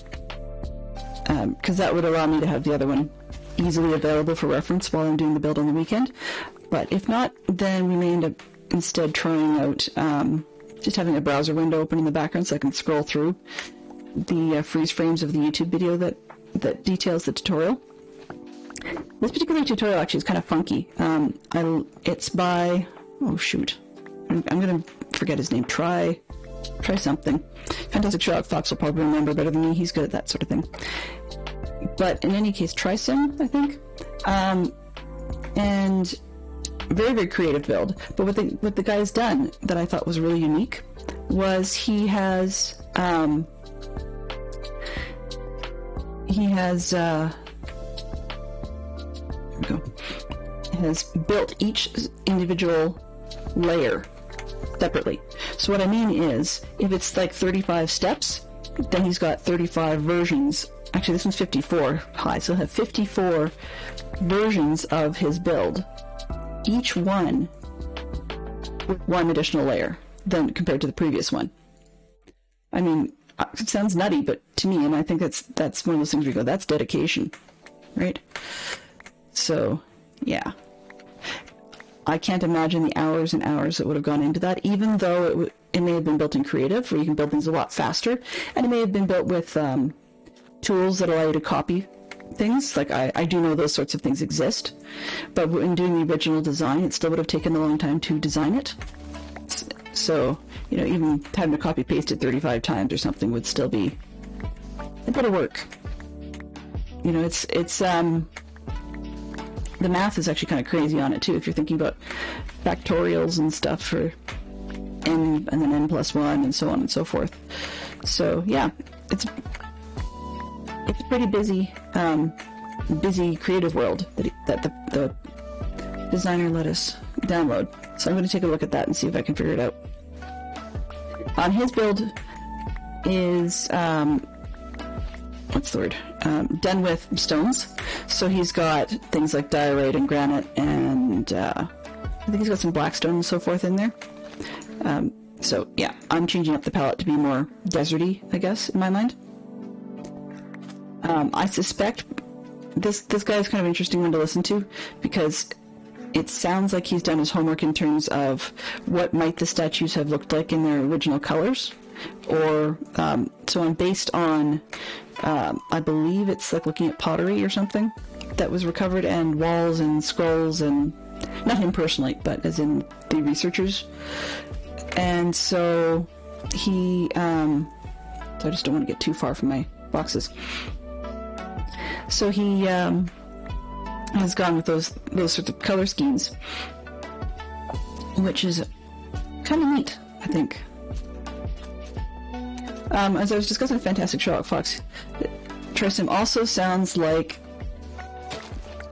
because that would allow me to have the other one easily available for reference while I'm doing the build on the weekend. But if not, then we may end up instead trying out just having a browser window open in the background so I can scroll through the freeze frames of the YouTube video that details the tutorial. This particular tutorial actually is kind of funky. It's by, oh shoot, I'm gonna forget his name. Try something. Fantastic Sherlock Fox will probably remember better than me. He's good at that sort of thing. But in any case, Trysim, I think. And very, very creative build. But what the guy's done that I thought was really unique was he has built each individual layer separately. So what I mean is, if it's like 35 steps, then he's got 35 versions. Actually, this one's 54 high, so he'll have 54 versions of his build, each one with one additional layer than compared to the previous one. I mean, it sounds nutty, but to me, and I think that's one of those things where you go, that's dedication, right? So, yeah. I can't imagine the hours and hours that would have gone into that, even though it may have been built in Creative, where you can build things a lot faster, and it may have been built with tools that allow you to copy things. Like, I do know those sorts of things exist, but in doing the original design, it still would have taken a long time to design it. So, you know, even having to copy paste it 35 times or something would still be a bit of work. You know, it's the math is actually kind of crazy on it too, if you're thinking about factorials and stuff for n and then n plus 1 and so on and so forth. So yeah, it's a pretty busy creative world that the designer let us download. So I'm going to take a look at that and see if I can figure it out. His build is what's the word? Done with stones. So he's got things like diorite and granite, and I think he's got some blackstone and so forth in there. So yeah, I'm changing up the palette to be more deserty, I guess, in my mind. I suspect this guy is kind of an interesting one to listen to, because it sounds like he's done his homework in terms of what might the statues have looked like in their original colors, or so I'm based on I believe it's like looking at pottery or something that was recovered, and walls and scrolls, and not him personally, but as in the researchers. And so he so I just don't want to get too far from my boxes. So he has gone with those sorts of color schemes, which is kind of neat, I think. As I was discussing Fantastic Sherlock Fox, Tristan also sounds like,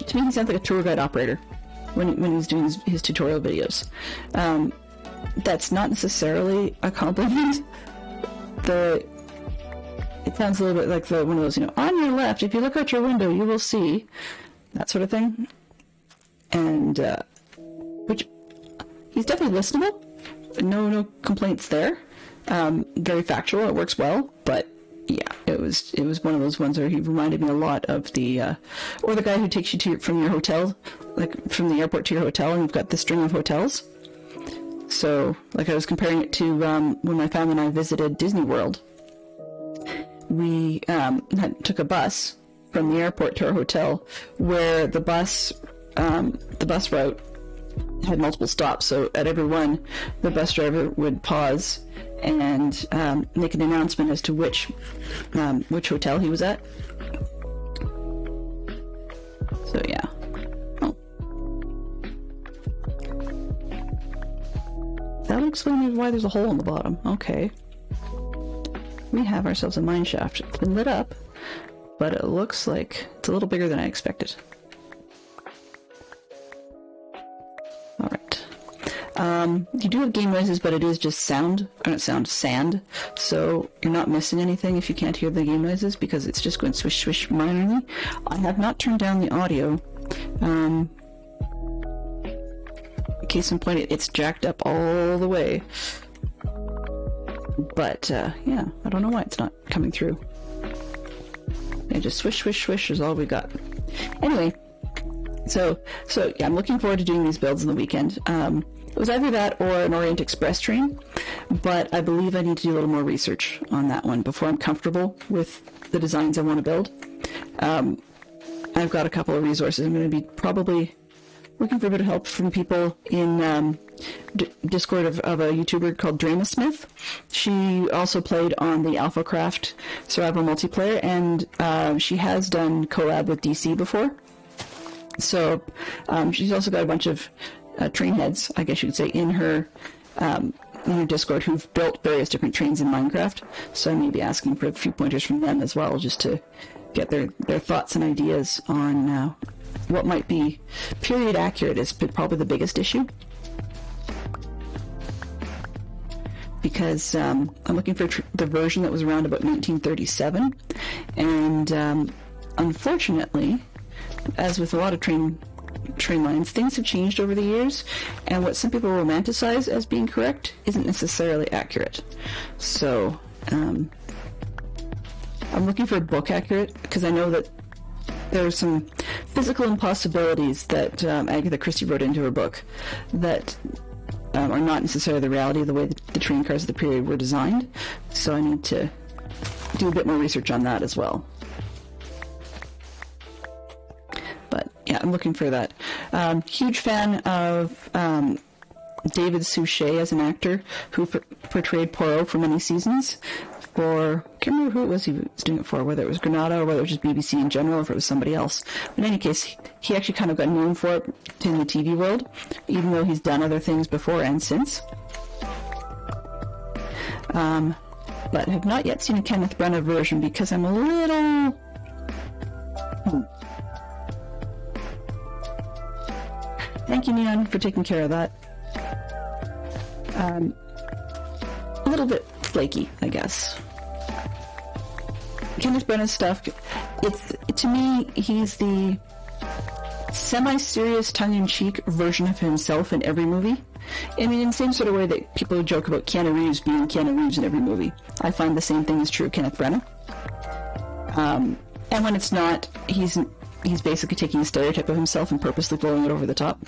to me, he sounds like a tour guide operator when he's doing his tutorial videos. That's not necessarily a compliment. It sounds a little bit like one of those, you know, on your left, if you look out your window, you will see, that sort of thing. And, which, he's definitely listenable. No complaints there. Very factual, it works well, but yeah, it was one of those ones where he reminded me a lot of the guy who takes you from your hotel, like from the airport to your hotel, and you've got this string of hotels. So, like, I was comparing it to when my family and I visited Disney World. We took a bus from the airport to our hotel, where the bus route had multiple stops. So at every one, the bus driver would pause and make an announcement as to which hotel he was at. So yeah. Oh. That'll explain why there's a hole in the bottom. Okay. We have ourselves a mine shaft. It's been lit up, but it looks like it's a little bigger than I expected. Alright. You do have game noises, but it is just sand. So you're not missing anything if you can't hear the game noises, because it's just going swish swish minorly. I have not turned down the audio. Case in point, it's jacked up all the way. But, yeah, I don't know why it's not coming through. Yeah, just swish, swish, swish is all we got. Anyway, so yeah, I'm looking forward to doing these builds on the weekend. It was either that or an Orient Express train, but I believe I need to do a little more research on that one before I'm comfortable with the designs I want to build. I've got a couple of resources. I'm going to be probably looking for a bit of help from people in Discord of a YouTuber called Dramasmith. She also played on the AlphaCraft Survival Multiplayer, and she has done collab with DC before. So she's also got a bunch of train heads, I guess you could say, in her Discord who've built various different trains in Minecraft. So I may be asking for a few pointers from them as well, just to get their thoughts and ideas on what might be period accurate is probably the biggest issue. Because I'm looking for the version that was around about 1937, and unfortunately, as with a lot of train lines, things have changed over the years, and what some people romanticize as being correct isn't necessarily accurate. So I'm looking for book accurate, because I know that there are some physical impossibilities that Agatha Christie wrote into her book that are not necessarily the reality of the way the train cars of the period were designed. So I need to do a bit more research on that as well. Yeah, I'm looking for that. Huge fan of David Suchet as an actor who portrayed Poirot for many seasons. For, I can't remember who it was he was doing it for, whether it was Granada or whether it was just BBC in general, or if it was somebody else. But in any case, he actually kind of got known for it in the TV world, even though he's done other things before and since. But have not yet seen a Kenneth Branagh version because I'm a little... Thank you, Neon, for taking care of that. A little bit flaky, I guess. Kenneth Branagh's stuff, to me, he's the semi-serious, tongue-in-cheek version of himself in every movie. I mean, in the same sort of way that people joke about Keanu Reeves being Keanu Reeves in every movie. I find the same thing is true of Kenneth Branagh. And when it's not, he's basically taking a stereotype of himself and purposely blowing it over the top.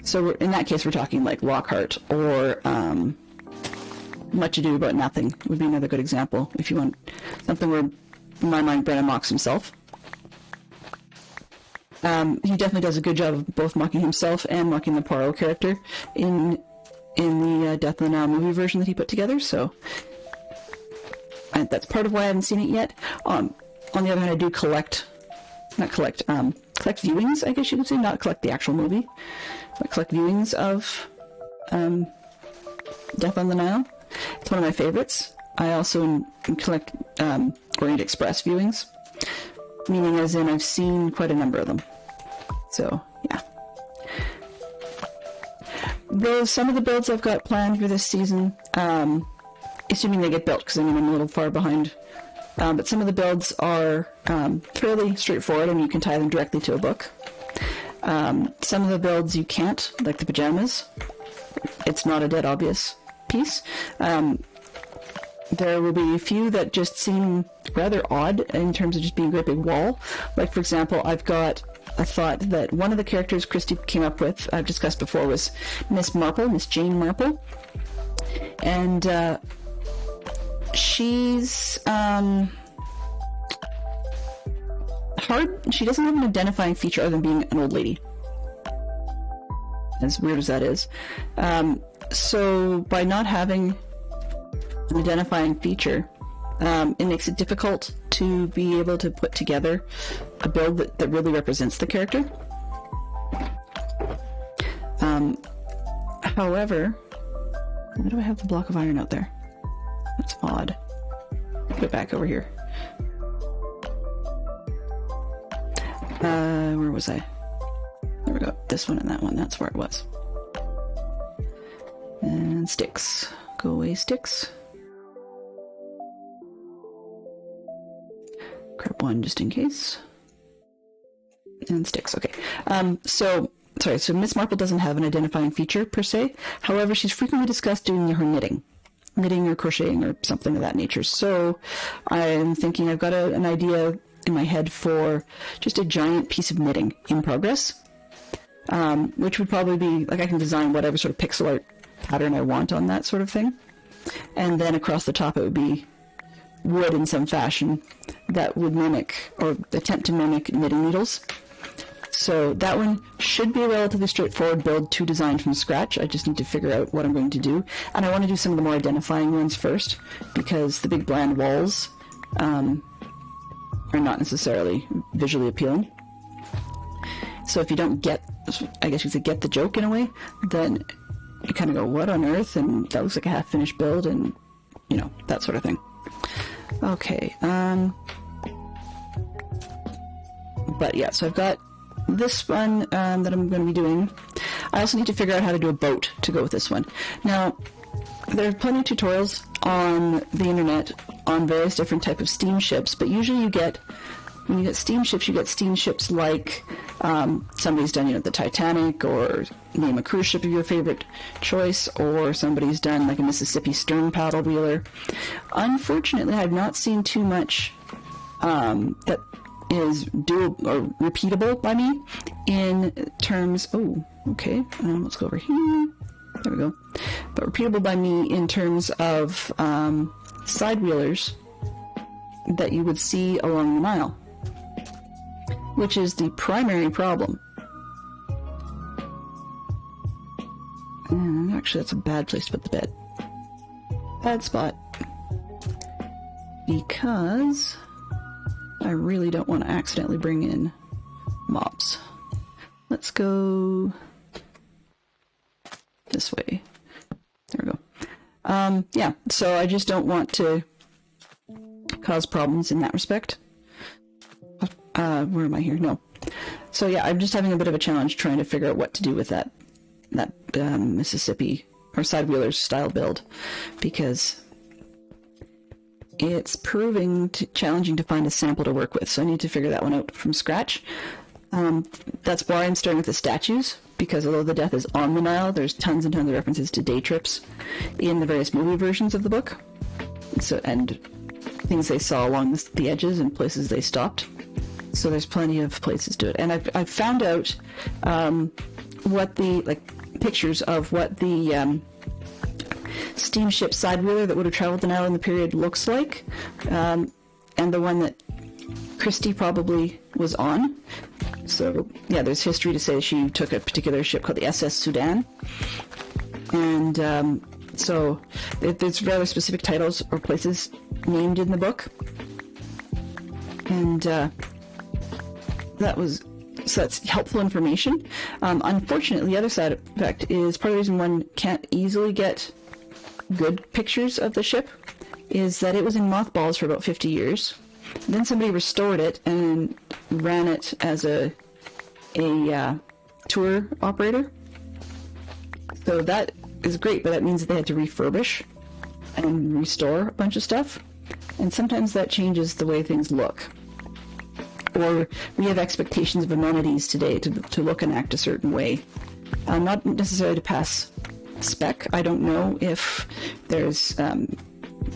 So in that case, we're talking like Lockhart or Much Ado About Nothing would be another good example. If you want something where, in my mind, Branagh mocks himself. He definitely does a good job of both mocking himself and mocking the Poirot character in the Death of the Nile movie version that he put together. So that's part of why I haven't seen it yet. On the other hand, I do collect viewings, I guess you could say, not collect the actual movie, but collect viewings of Death on the Nile. It's one of my favorites. I also collect Orient Express viewings, meaning as in I've seen quite a number of them. So, yeah. Some of the builds I've got planned for this season, assuming they get built, because I mean I'm a little far behind. But some of the builds are fairly straightforward, and you can tie them directly to a book. Some of the builds you can't, like the pajamas. It's not a dead obvious piece. There will be a few that just seem rather odd in terms of just being a great big wall. Like, for example, I've got a thought that one of the characters Christy came up with, I've discussed before, was Miss Marple, Miss Jane Marple. And she's hard. She doesn't have an identifying feature other than being an old lady, as weird as that is. So by not having an identifying feature, it makes it difficult to be able to put together a build that really represents the character. However, why do I have the block of iron out there? That's odd. Put it back over here. Where was I? There we go. This one and that one. That's where it was. And sticks. Go away, sticks. Grab one just in case. And sticks. Okay. So Miss Marple doesn't have an identifying feature per se. However, she's frequently discussed doing her knitting or crocheting or something of that nature. So I'm thinking I've got an idea in my head for just a giant piece of knitting in progress, which would probably be, like, I can design whatever sort of pixel art pattern I want on that sort of thing. And then across the top it would be wood in some fashion that would mimic or attempt to mimic knitting needles. So that one should be a relatively straightforward build to design from scratch. I just need to figure out what I'm going to do. And I want to do some of the more identifying ones first, because the big bland walls are not necessarily visually appealing. So if you don't get, I guess you could say, get the joke in a way, then you kind of go, what on earth? And that looks like a half-finished build, and, you know, that sort of thing. Okay, but yeah, so I've got this one that I'm going to be doing. I also need to figure out how to do a boat to go with this one. Now, there are plenty of tutorials on the internet on various different types of steamships, but usually when you get steamships like somebody's done, the Titanic, or name a cruise ship of your favorite choice, or somebody's done like a Mississippi stern paddle wheeler. Unfortunately, I've not seen too much that is doable or repeatable by me in terms... Oh, okay. Let's go over here. There we go. But repeatable by me in terms of side wheelers that you would see along the Nile, which is the primary problem And actually, that's a bad place to put the bed. Bad spot. Because I really don't want to accidentally bring in mobs. Let's go this way. There we go. Yeah, so I just don't want to cause problems in that respect. Where am I here? No. So yeah, I'm just having a bit of a challenge trying to figure out what to do with that Mississippi or side wheelers style build, because it's proving challenging to find a sample to work with. So I need to figure that one out from scratch. That's why I'm starting with the statues, because although the death is on the Nile, there's tons and tons of references to day trips in the various movie versions of the book. So, and things they saw along the edges and places they stopped. So there's plenty of places to it. And I've found out what the, pictures of what the steamship side wheeler that would have traveled the Nile in the period looks like. And the one that Christie probably was on. So, yeah, there's history to say she took a particular ship called the SS Sudan. And so there's rather specific titles or places named in the book. And that's helpful information. Unfortunately, the other side effect is part of the reason one can't easily get good pictures of the ship is that it was in mothballs for about 50 years. Then somebody restored it and ran it as a tour operator. So that is great, but that means that they had to refurbish and restore a bunch of stuff. And sometimes that changes the way things look. Or we have expectations of amenities today to look and act a certain way. Not necessarily to pass spec. I don't know if there's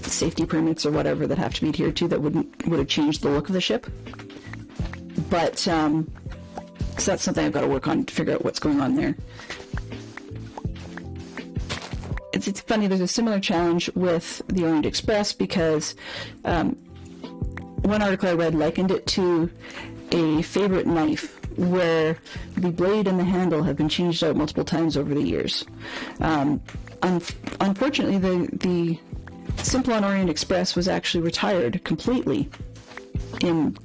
safety permits or whatever that have to be adhered to that would have changed the look of the ship. But so that's something I've got to work on to figure out what's going on there. It's funny, there's a similar challenge with the Orient Express because one article I read likened it to a favorite knife where the blade and the handle have been changed out multiple times over the years. Unfortunately, the Simplon Orient Express was actually retired completely in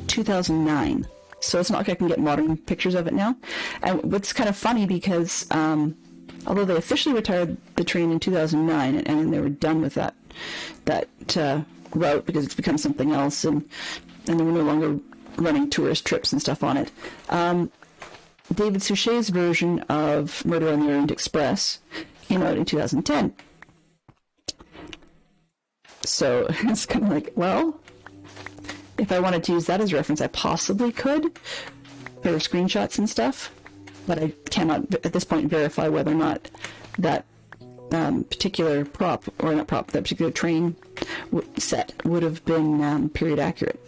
2009. So it's not like I can get modern pictures of it now. And what's kind of funny because although they officially retired the train in 2009 and they were done with that route because it's become something else and they were no longer running tourist trips and stuff on it. David Suchet's version of Murder on the Orient Express came out in 2010. So it's kind of like, well, if I wanted to use that as a reference, I possibly could for screenshots and stuff, but I cannot at this point verify whether or not that particular prop, or not prop, that particular train set would have been period accurate.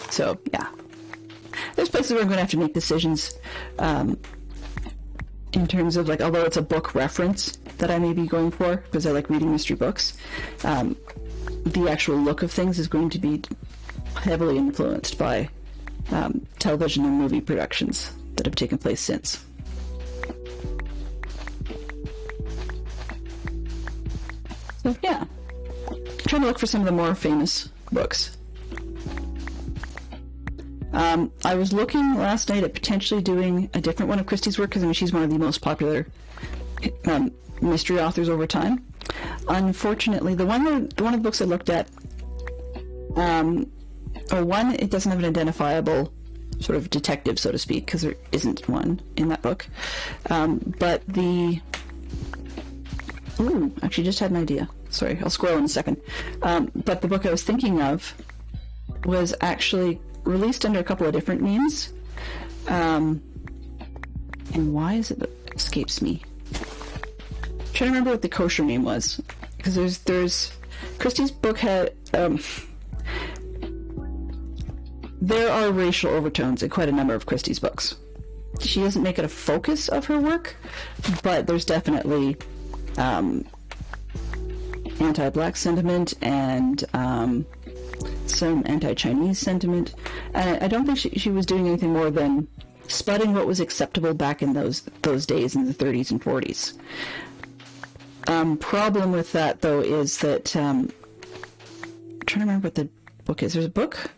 So, yeah. There's places where I'm going to have to make decisions in terms of, although it's a book reference that I may be going for, because I like reading mystery books, the actual look of things is going to be heavily influenced by television and movie productions that have taken place since. So, yeah. I'm trying to look for some of the more famous books. I was looking last night at potentially doing a different one of Christie's work, because she's one of the most popular mystery authors over time. Unfortunately, one of the books I looked at, it doesn't have an identifiable sort of detective, so to speak, because there isn't one in that book. But actually just had an idea. Sorry, I'll scroll in a second. But the book I was thinking of was actually released under a couple of different names. And why is it that it escapes me? I'm trying to remember what the kosher name was. Because there's Christie's book had there are racial overtones in quite a number of Christie's books. She doesn't make it a focus of her work, but there's definitely anti-black sentiment and some anti-Chinese sentiment. And I don't think she was doing anything more than spotting what was acceptable back in those days in the 30s and 40s. Problem with that, though, is that I'm trying to remember what the book is. There's a book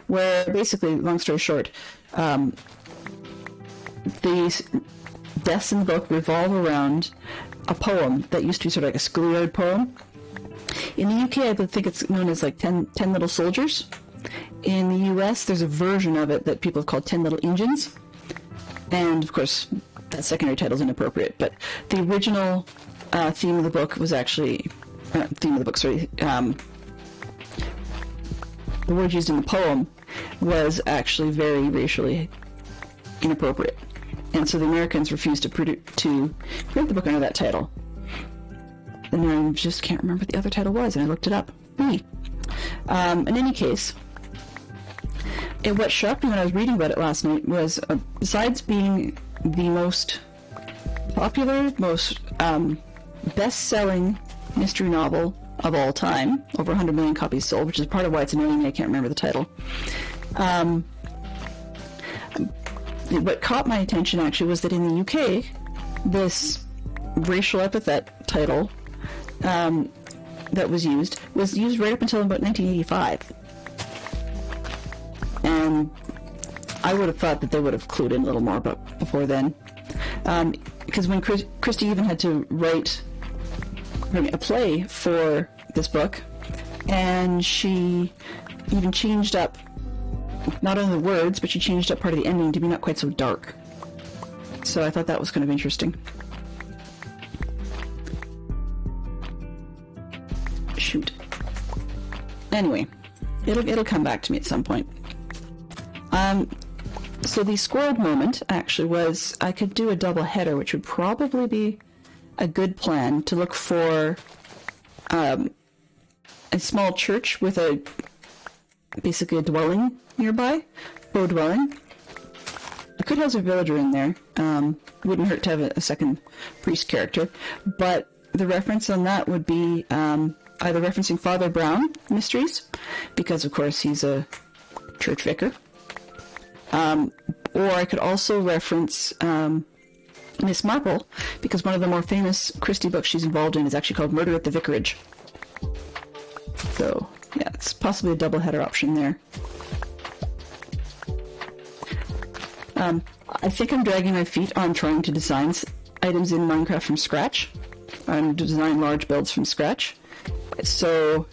where basically, long story short, the deaths in the book revolve around a poem that used to be sort of like a schoolyard poem. In the UK, I think it's known as like 10 Little Soldiers. In the US, there's a version of it that people have called 10 Little Injuns. And, of course, that secondary title is inappropriate. But the original theme of the book was actually... the word used in the poem was actually very racially inappropriate. And so the Americans refused to print the book under that title. And I just can't remember what the other title was, and I looked it up. In any case, what shocked me when I was reading about it last night was, besides being the most popular, most best-selling mystery novel of all time, over 100 million copies sold, which is part of why it's annoying me I can't remember the title. What caught my attention, actually, was that in the UK, this racial epithet title that was used right up until about 1985. And I would have thought that they would have clued in a little more before then. Because when Christie even had to write a play for this book, and she even changed up not only the words, but she changed up part of the ending to be not quite so dark. So I thought that was kind of interesting. Shoot. Anyway, it'll come back to me at some point. So the squirreled moment actually was I could do a double header, which would probably be a good plan, to look for a small church with basically a dwelling nearby, bow dwelling. I could have a villager in there. Wouldn't hurt to have a second priest character, but the reference on that would be either referencing Father Brown Mysteries, because of course he's a church vicar, or I could also reference Miss Marple, because one of the more famous Christie books she's involved in is actually called Murder at the Vicarage. So yeah, it's possibly a double header option there. I think I'm dragging my feet on trying to design items in Minecraft from scratch, and design large builds from scratch. So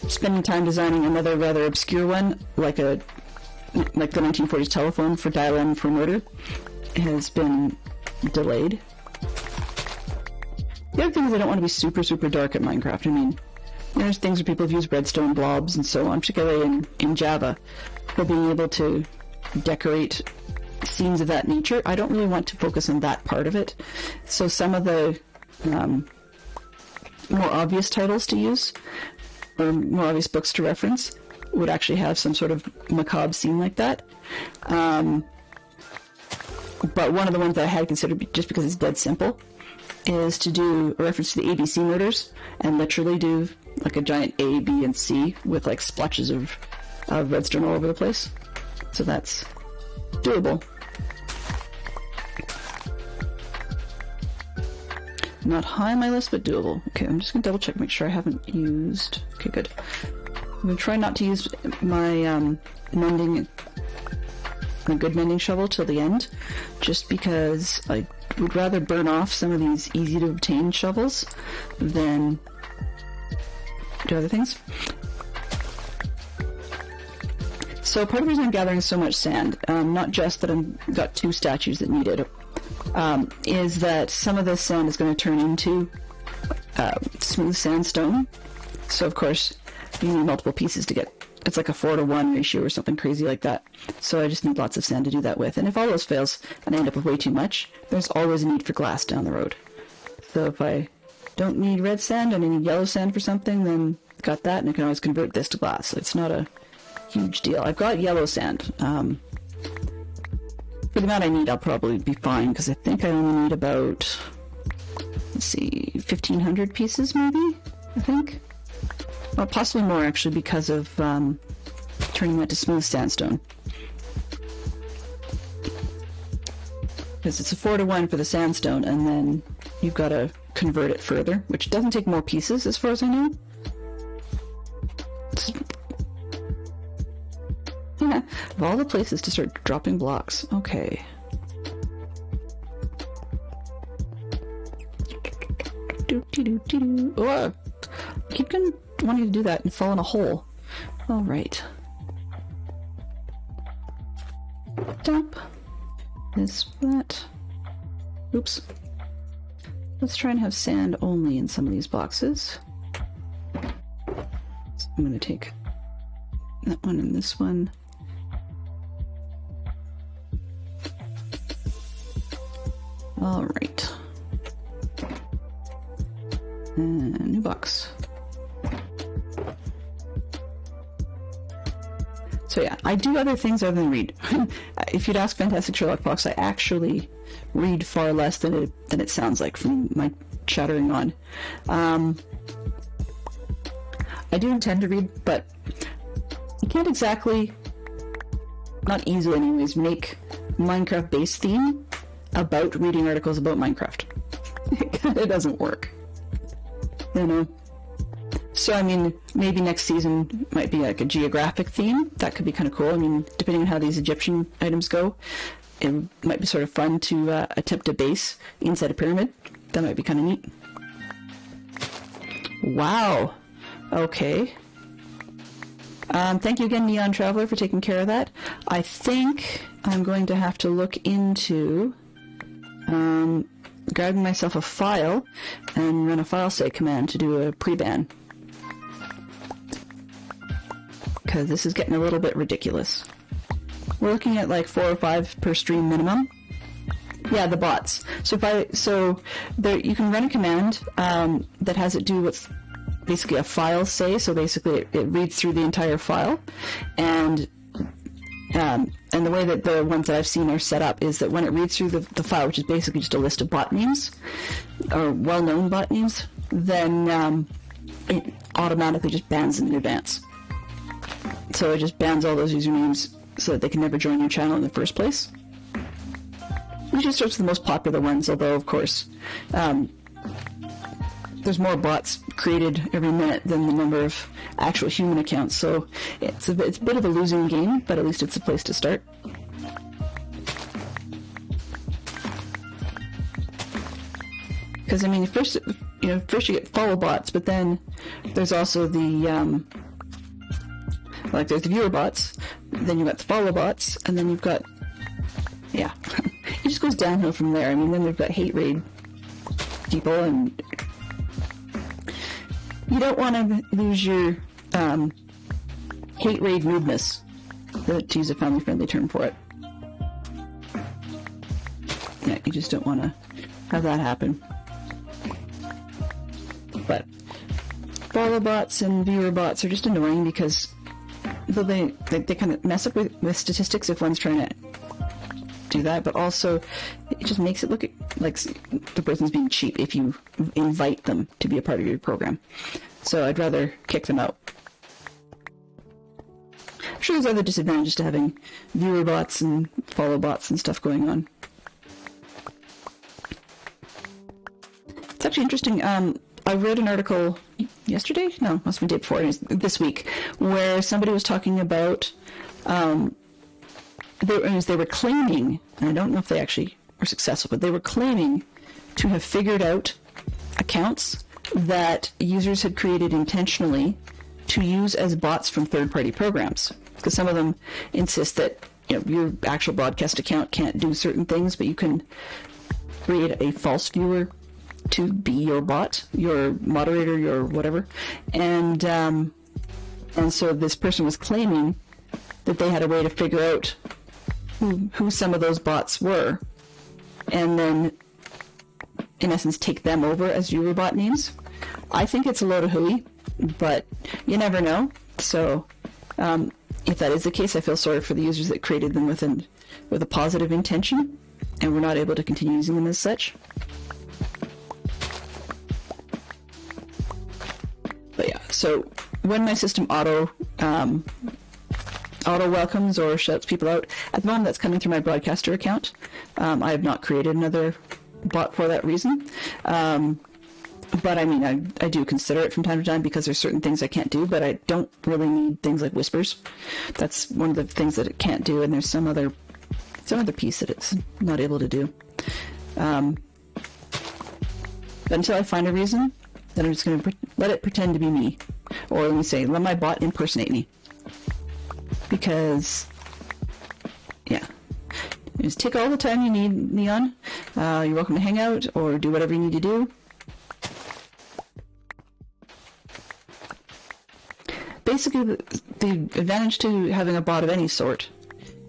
spending time designing another rather obscure one, like the 1940s telephone for dial-in for murder, has been delayed. The other thing is I don't want to be super, super dark at Minecraft. I mean, there's things where people have used redstone blobs and so on, particularly in Java, for being able to decorate scenes of that nature. I don't really want to focus on that part of it. So some of the more obvious titles to use, or more obvious books to reference, would actually have some sort of macabre scene like that. But one of the ones that I had considered, just because it's dead simple, is to do a reference to the ABC murders and literally do like a giant A, B, and C with like splotches of redstone all over the place. So that's doable. Not high on my list, but doable. Okay, I'm just going to double check, make sure I haven't used... Okay, good. I'm going to try not to use my mending, a good mending shovel till the end, just because I would rather burn off some of these easy to obtain shovels than do other things. So part of the reason I'm gathering so much sand, not just that I've got 2 statues that need it, is that some of this sand is going to turn into smooth sandstone. So of course you need multiple pieces to get, it's like a 4-to-1 ratio or something crazy like that. So I just need lots of sand to do that with. And if all those fails and I end up with way too much, there's always a need for glass down the road. So if I don't need red sand and I need yellow sand for something, then got that, and I can always convert this to glass. So it's not a huge deal. I've got yellow sand. For the amount I need, I'll probably be fine, because I think I only need about, let's see, 1,500 pieces maybe, I think? Well, possibly more, actually, because of turning that to smooth sandstone. Because it's a 4-to-1 for the sandstone, and then you've got to convert it further, which doesn't take more pieces as far as I know. Yeah, of all the places to start dropping blocks. Okay. Oh, I keep wanting to do that and fall in a hole. All right. Dump. That. Oops. Let's try and have sand only in some of these boxes. So I'm going to take that one and this one. All right. And new box. So yeah, I do other things other than read. If you'd ask Fantastic Sherlock Fox, I actually read far less than it sounds like from my chattering on. I do intend to read, but you can't exactly, not easily anyways, make Minecraft-based theme about reading articles about Minecraft. It kind of doesn't work. You know? So, I mean, maybe next season might be like a geographic theme. That could be kind of cool. I mean, depending on how these Egyptian items go, it might be sort of fun to attempt a base inside a pyramid. That might be kind of neat. Wow. Okay. Thank you again, Neon Traveler, for taking care of that. I think I'm going to have to look into grabbing myself a file and run a file say command to do a pre-ban. Because this is getting a little bit ridiculous. We're looking at like 4 or 5 per stream minimum. Yeah, the bots. So there you can run a command that has it do what's basically a file say. So basically, it reads through the entire file, and the way that the ones that I've seen are set up is that when it reads through the file, which is basically just a list of bot names or well-known bot names, then it automatically just bans them in advance. So it just bans all those usernames so that they can never join your channel in the first place. Usually starts with the most popular ones, although, of course, there's more bots created every minute than the number of actual human accounts, so it's a bit of a losing game, but at least it's a place to start. Because, I mean, first you get follow bots, but then there's also the there's the viewer bots, then you've got the follow bots, and then you've got, yeah, it just goes downhill from there. I mean, then we've got hate raid people, and you don't want to lose your hate raid moodness, to use a family-friendly term for it. Yeah, you just don't want to have that happen. But follow bots and viewer bots are just annoying because they kind of mess up with statistics if one's trying to do that, but also it just makes it look like the person's being cheap if you invite them to be a part of your program. So I'd rather kick them out. I'm sure there's other disadvantages to having viewer bots and follow bots and stuff going on. It's actually interesting. I read an article yesterday? No, must have been the day before. This week, where somebody was talking about they were claiming, and I don't know if they actually were successful, but they were claiming to have figured out accounts that users had created intentionally to use as bots from third-party programs. Because some of them insist that your actual broadcast account can't do certain things, but you can create a false viewer to be your bot, your moderator, your whatever, and so this person was claiming that they had a way to figure out who some of those bots were, and then in essence take them over as viewer bot names. I think it's a load of hooey, but you never know. So if that is the case, I feel sorry for the users that created them with a positive intention and were not able to continue using them as such. But yeah, so when my system auto auto welcomes or shouts people out. At the moment, that's coming through my broadcaster account. I have not created another bot for that reason. But I mean, I do consider it from time to time because there's certain things I can't do, but I don't really need things like whispers. That's one of the things that it can't do, and there's some other piece that it's not able to do. But until I find a reason, then I'm just going to let it pretend to be me. Or let me say, let my bot impersonate me. Because, yeah. Just take all the time you need, Neon. You're welcome to hang out or do whatever you need to do. Basically, the advantage to having a bot of any sort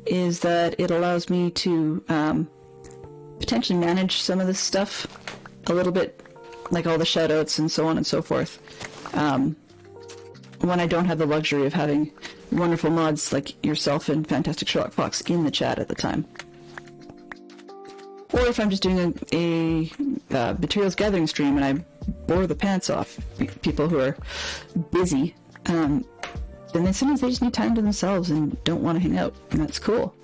is that it allows me to potentially manage some of this stuff a little bit, like all the shoutouts and so on and so forth, when I don't have the luxury of having wonderful mods like yourself and Fantastic Sherlock Fox in the chat at the time. Or if I'm just doing a materials gathering stream and I bore the pants off people who are busy, then sometimes they just need time to themselves and don't want to hang out, and that's cool.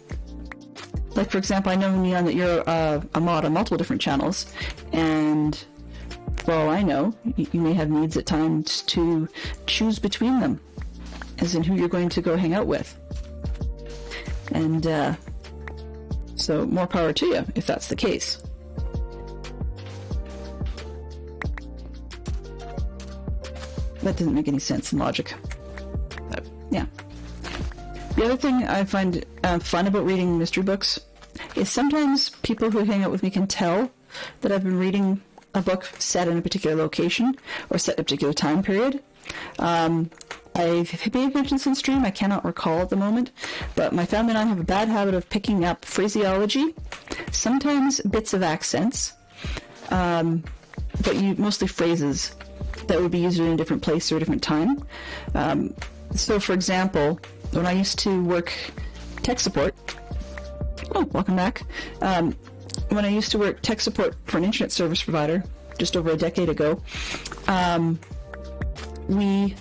Like, for example, I know, Neon, that you're a mod on multiple different channels, and for all I know, you may have needs at times to choose between them, as in who you're going to go hang out with. And so more power to you, if that's the case. That doesn't make any sense in logic. But, yeah. The other thing I find fun about reading mystery books is sometimes people who hang out with me can tell that I've been reading a book set in a particular location or set in a particular time period. I've may have mentioned this in stream, I cannot recall at the moment, but my family and I have a bad habit of picking up phraseology, sometimes bits of accents, but mostly phrases that would be used in a different place or a different time. So, for example, when I used to work tech support, welcome back. When I used to work tech support for an internet service provider just over a decade ago, we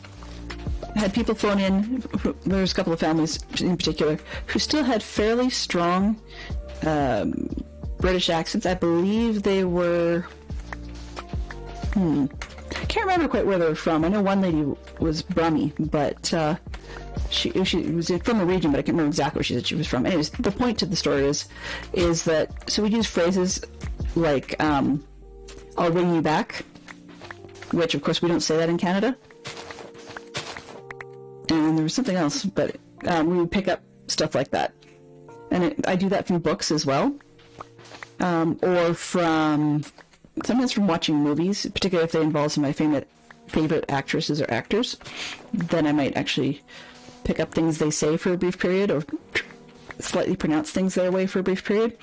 had people phone in. There was a couple of families in particular who still had fairly strong British accents. I believe they were... I can't remember quite where they were from. I know one lady was Brummy, but she was from a region, but I can't remember exactly where she said she was from. Anyways, the point to the story is that, so we use phrases like, I'll ring you back, which of course we don't say that in Canada. And there was something else, but we would pick up stuff like that. And I do that from books as well, or sometimes from watching movies, particularly if they involve some of my favorite actresses or actors. Then I might actually pick up things they say for a brief period, or slightly pronounce things their way for a brief period.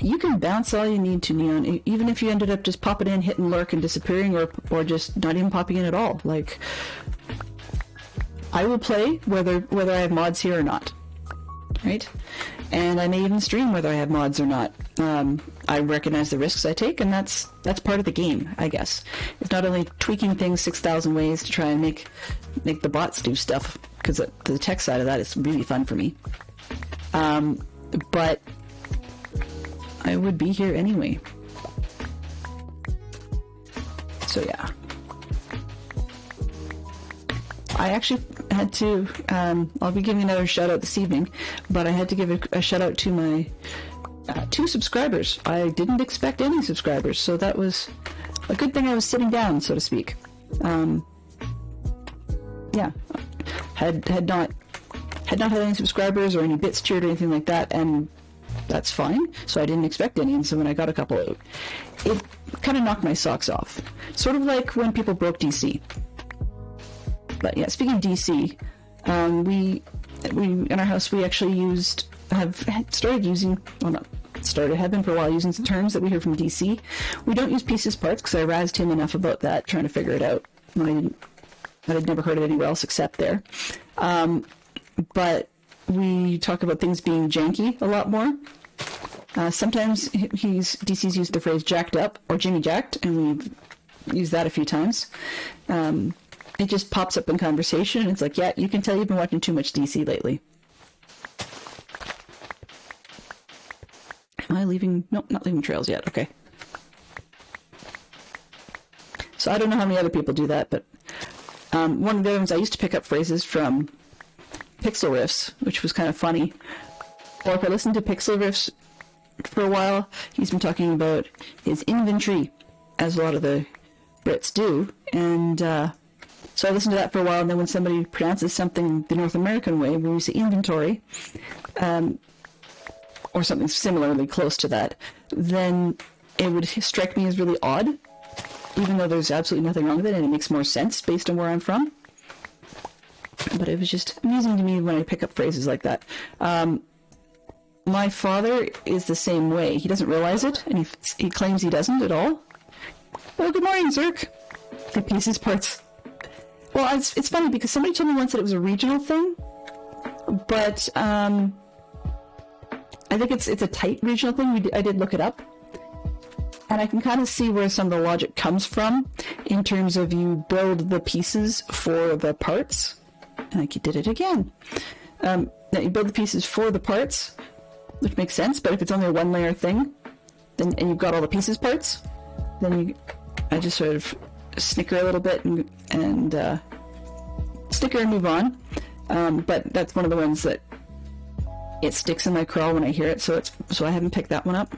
You can bounce all you need to, Neon, even if you ended up just popping in, hitting lurk, and disappearing, or just not even popping in at all. Like, I will play whether I have mods here or not, right? And I may even stream whether I have mods or not. I recognize the risks I take, and that's part of the game, I guess. It's not only tweaking things 6,000 ways to try and make the bots do stuff, because the tech side of that is really fun for me. But I would be here anyway. So yeah. I actually had to, I'll be giving another shout out this evening, but I had to give a shout out to my 2 subscribers. I didn't expect any subscribers, so that was a good thing I was sitting down, so to speak. Yeah, had not had any subscribers or any bits cheered or anything like that, and that's fine. So I didn't expect any, and so when I got a couple, it kind of knocked my socks off. Sort of like when people broke DC. But yeah, speaking of DC, we in our house we actually have been for a while using some terms that we heard from DC. We don't use pieces parts because I razzed him enough about that, trying to figure it out when I'd never heard it anywhere else except there. But we talk about things being janky a lot more. Sometimes DC's used the phrase jacked up or Jimmy jacked, and we've used that a few times. it just pops up in conversation, and it's like, yeah, you can tell you've been watching too much DC lately. Am I leaving? Nope, not leaving trails yet. Okay. So I don't know how many other people do that, but one of the other ones, I used to pick up phrases from Pixel Riffs, which was kind of funny. Or if I listened to Pixel Riffs for a while, he's been talking about his inventory, as a lot of the Brits do, and so I listened to that for a while, and then when somebody pronounces something the North American way, when we say inventory, or something similarly close to that, then it would strike me as really odd, even though there's absolutely nothing wrong with it, and it makes more sense based on where I'm from. But it was just amusing to me when I pick up phrases like that. My father is the same way. He doesn't realize it, and he claims he doesn't at all. Well, good morning, Zerk. The pieces parts. Well, it's funny because somebody told me once that it was a regional thing, but I think it's a tight regional thing. I did look it up, and I can kind of see where some of the logic comes from in terms of you build the pieces for the parts. And I did it again. That you build the pieces for the parts, which makes sense. But if it's only a one-layer thing, then and you've got all the pieces parts, then I just sort of snicker a little bit and snicker and move on. But that's one of the ones that it sticks in my craw when I hear it, so I haven't picked that one up.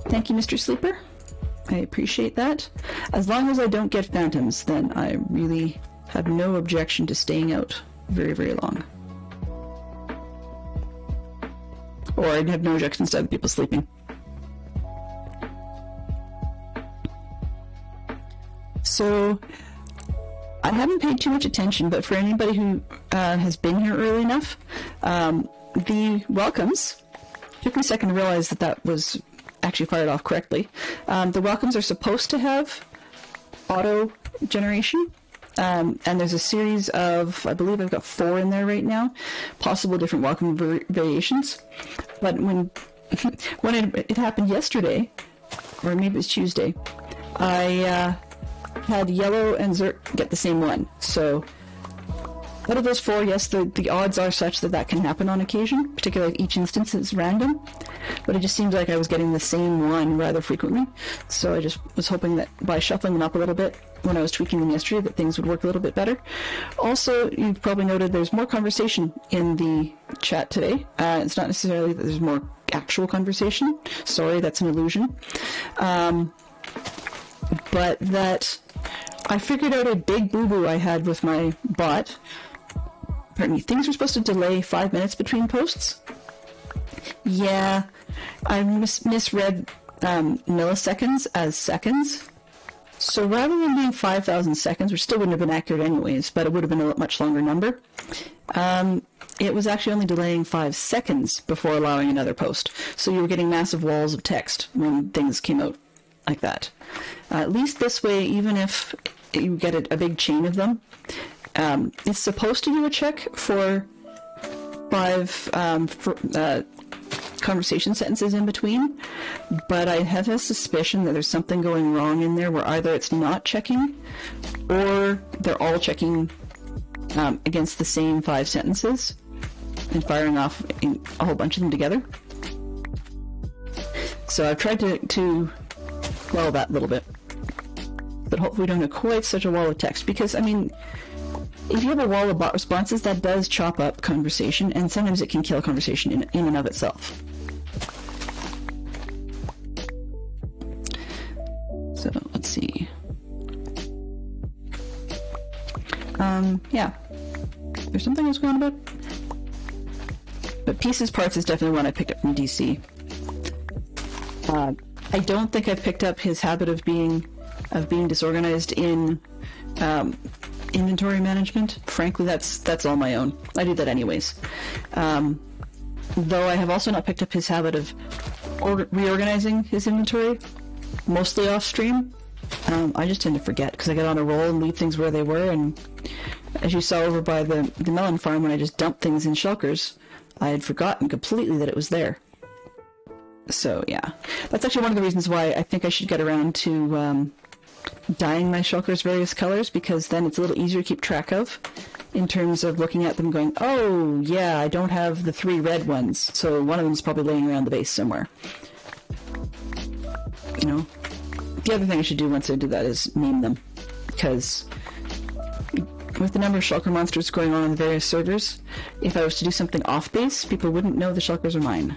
Thank you, Mr. Sleeper. I appreciate that. As long as I don't get phantoms, then I really have no objection to staying out very, very long. Or I'd have no objections to other people sleeping. So, I haven't paid too much attention, but for anybody who has been here early enough, the welcomes, took me a second to realize that was actually fired off correctly. The welcomes are supposed to have auto generation, and there's a series of, I believe I've got 4 in there right now, possible different welcome variations. But when it happened yesterday, or maybe it was Tuesday, I had Yellow and Zerk get the same one. So out of those 4, yes, the odds are such that can happen on occasion, particularly if each instance is random, but it just seems like I was getting the same one rather frequently, so I just was hoping that by shuffling them up a little bit when I was tweaking them yesterday that things would work a little bit better. Also, you've probably noted there's more conversation in the chat today. It's not necessarily that there's more actual conversation. Sorry, that's an illusion. But that I figured out a big boo-boo I had with my bot. Pardon me, things were supposed to delay 5 minutes between posts. Yeah, I misread milliseconds as seconds. So rather than being 5,000 seconds, which still wouldn't have been accurate anyways, but it would have been a much longer number, it was actually only delaying 5 seconds before allowing another post. So you were getting massive walls of text when things came out like that. At least this way, even if you get a big chain of them, it's supposed to do a check for 5 conversation sentences in between, but I have a suspicion that there's something going wrong in there where either it's not checking or they're all checking against the same 5 sentences and firing off a whole bunch of them together. So I've tried to quell that a little bit, but hopefully we don't have quite such a wall of text, because I mean, if you have a wall of bot responses, that does chop up conversation, and sometimes it can kill conversation in and of itself. So, let's see. Yeah. There's something else going on about? But Pieces Parts is definitely one I picked up from DC. I don't think I've picked up his habit of being disorganized in inventory management. Frankly, that's all my own. I do that anyways. Though I have also not picked up his habit of reorganizing his inventory, mostly off stream. I just tend to forget because I get on a roll and leave things where they were, and as you saw over by the melon farm when I just dumped things in shulkers, I had forgotten completely that it was there. So yeah, that's actually one of the reasons why I think I should get around to dyeing my shulkers various colors, because then it's a little easier to keep track of in terms of looking at them going, oh, yeah, I don't have the 3 red ones, so one of them's probably laying around the base somewhere. You know? The other thing I should do once I do that is name them, because with the number of shulker monsters going on the various servers, if I was to do something off base, people wouldn't know the shulkers are mine.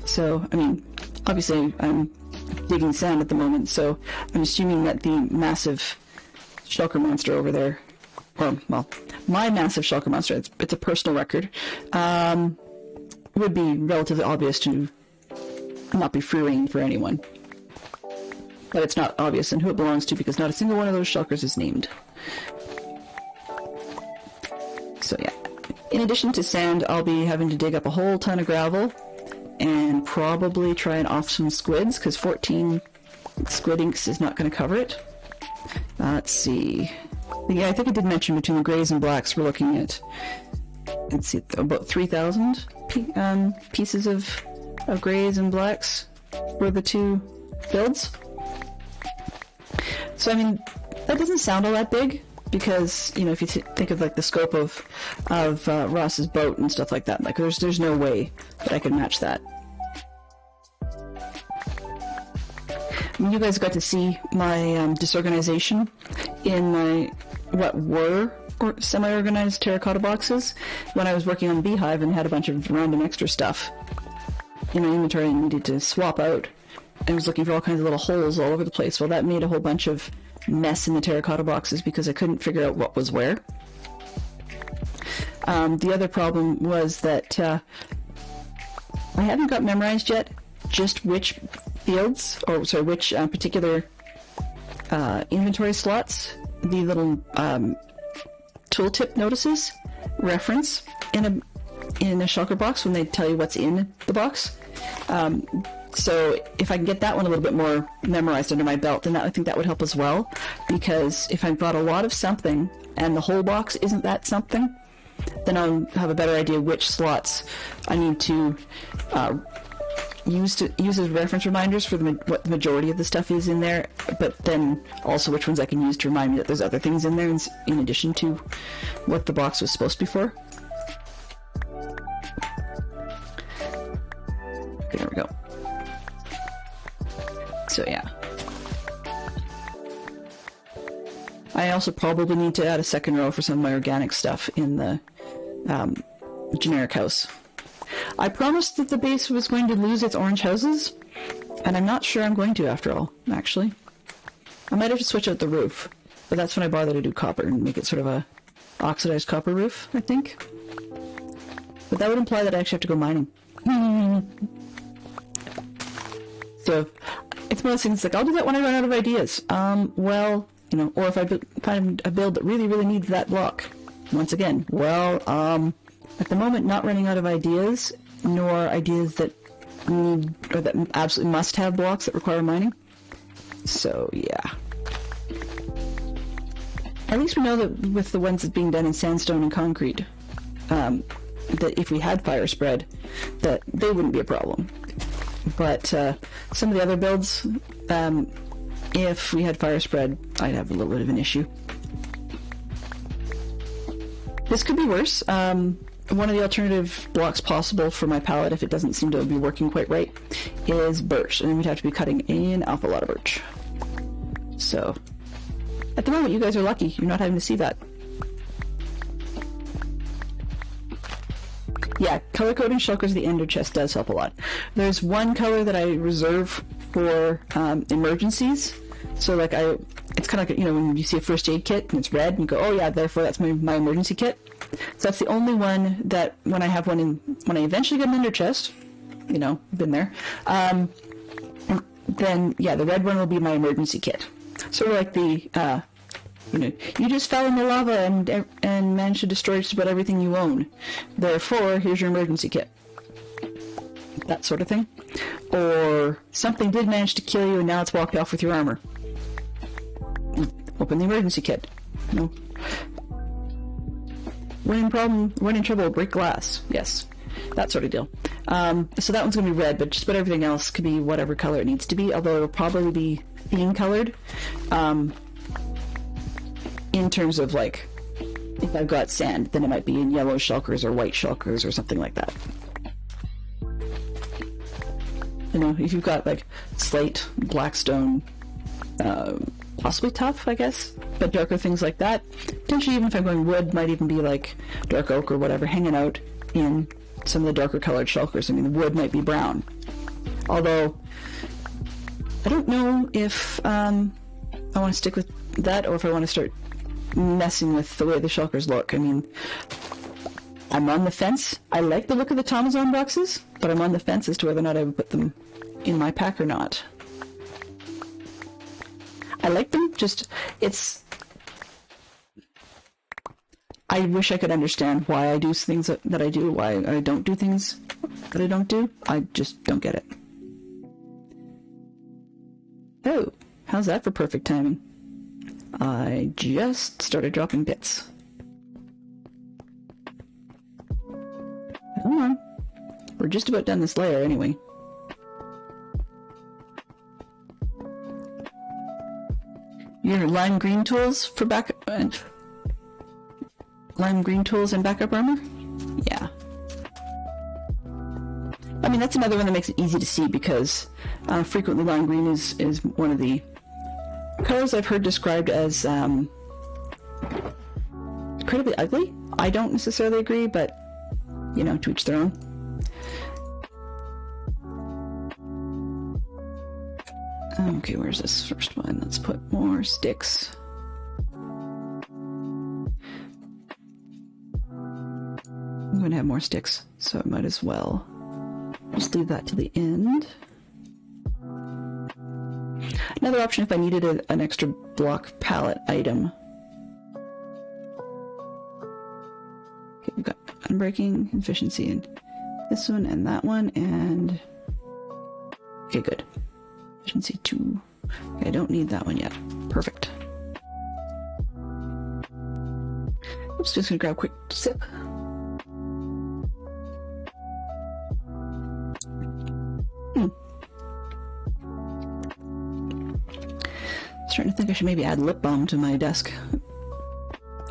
So, I mean, obviously I'm digging sand at the moment, so I'm assuming that the massive shulker monster over there, or, well, my massive shulker monster, it's a personal record, would be relatively obvious to not be free reign for anyone. But it's not obvious in who it belongs to, because not a single one of those shulkers is named. So yeah. In addition to sand, I'll be having to dig up a whole ton of gravel and probably try and off some squids, because 14 squid inks is not going to cover it. Let's see. Yeah, I think I did mention between the grays and blacks we're looking at, let's see, about 3,000 pieces of grays and blacks for the 2 builds. So, I mean, that doesn't sound all that big, because, you know, if you think of, like, the scope of Ross's boat and stuff like that, like, there's no way that I could match that. I mean, you guys got to see my disorganization in my, what were semi-organized terracotta boxes when I was working on the beehive and had a bunch of random extra stuff in my inventory I needed to swap out. I was looking for all kinds of little holes all over the place. Well, that made a whole bunch of mess in the terracotta boxes because I couldn't figure out what was where. The other problem was that I haven't got memorized yet just which fields, or sorry, which particular inventory slots the little tooltip notices reference in a shulker box when they tell you what's in the box. So if I can get that one a little bit more memorized under my belt, then I think that would help as well, because if I've got a lot of something and the whole box isn't that something, then I'll have a better idea which slots I need to use as reference reminders for what the majority of the stuff is in there, but then also which ones I can use to remind me that there's other things in there in addition to what the box was supposed to be for. Okay, there we go. So yeah. I also probably need to add a second row for some of my organic stuff in the generic house. I promised that the base was going to lose its orange houses, and I'm not sure I'm going to after all, actually. I might have to switch out the roof, but that's when I bother to do copper and make it sort of a oxidized copper roof, I think. But that would imply that I actually have to go mining. So, it's one of those things like, I'll do that when I run out of ideas. Well, you know, or if I find a build that really, really needs that block. Once again, well, at the moment, not running out of ideas, nor ideas that need, or that absolutely must have blocks that require mining. So, yeah. At least we know that with the ones that's being done in sandstone and concrete, that if we had fire spread, that they wouldn't be a problem. But some of the other builds, if we had fire spread, I'd have a little bit of an issue. This could be worse. One of the alternative blocks possible for my palette, if it doesn't seem to be working quite right, is birch, and we'd have to be cutting an awful lot of birch. So, at the moment, you guys are lucky. You're not having to see that. Yeah, color coding shulkers, the ender chest does help a lot. There's one color that I reserve for emergencies. So, like, it's kind of like, you know, when you see a first aid kit and it's red, and you go, oh yeah, therefore that's my emergency kit. So that's the only one that when I have one when I eventually get an ender chest, you know, been there, then yeah, the red one will be my emergency kit. Sort of like the, you know, you just fell in the lava and managed to destroy just about everything you own. Therefore, here's your emergency kit. That sort of thing. Or something did manage to kill you and now it's walked off with your armor. Open the emergency kit. No. When in trouble, break glass. Yes. that sort of deal. So that one's going to be red, but just about everything else could be whatever color it needs to be, although it'll probably be theme colored. In terms of, like, if I've got sand, then it might be in yellow shulkers or white shulkers or something like that. You know, if you've got, like, slate, blackstone, possibly tough, I guess, but darker things like that. Potentially, even if I'm going wood, might even be like dark oak or whatever, hanging out in some of the darker colored shulkers. I mean, the wood might be brown. Although, I don't know if I want to stick with that or if I want to start messing with the way the shulkers look. I mean, I'm on the fence. I like the look of the Tomazon boxes, but I'm on the fence as to whether or not I would put them in my pack or not. I like them, just, it's... I wish I could understand why I do things that I do, why I don't do things that I don't do. I just don't get it. Oh, how's that for perfect timing? I just started dropping bits. Come on. We're just about done this layer anyway. Your lime green tools for backup and lime green tools and backup armor? Yeah. I mean, that's another one that makes it easy to see because frequently lime green is one of the colors I've heard described as incredibly ugly. I don't necessarily agree, but you know, to each their own. Okay, where's this first one? Let's put more sticks. I'm going to have more sticks, so I might as well just leave that to the end. Another option if I needed an extra block palette item. Okay, we've got unbreaking, efficiency, and this one, and that one, and... Okay, good. Efficiency 2. Okay, I don't need that one yet. Perfect. Oops, just gonna grab a quick sip. Starting to think I should maybe add lip balm to my desk.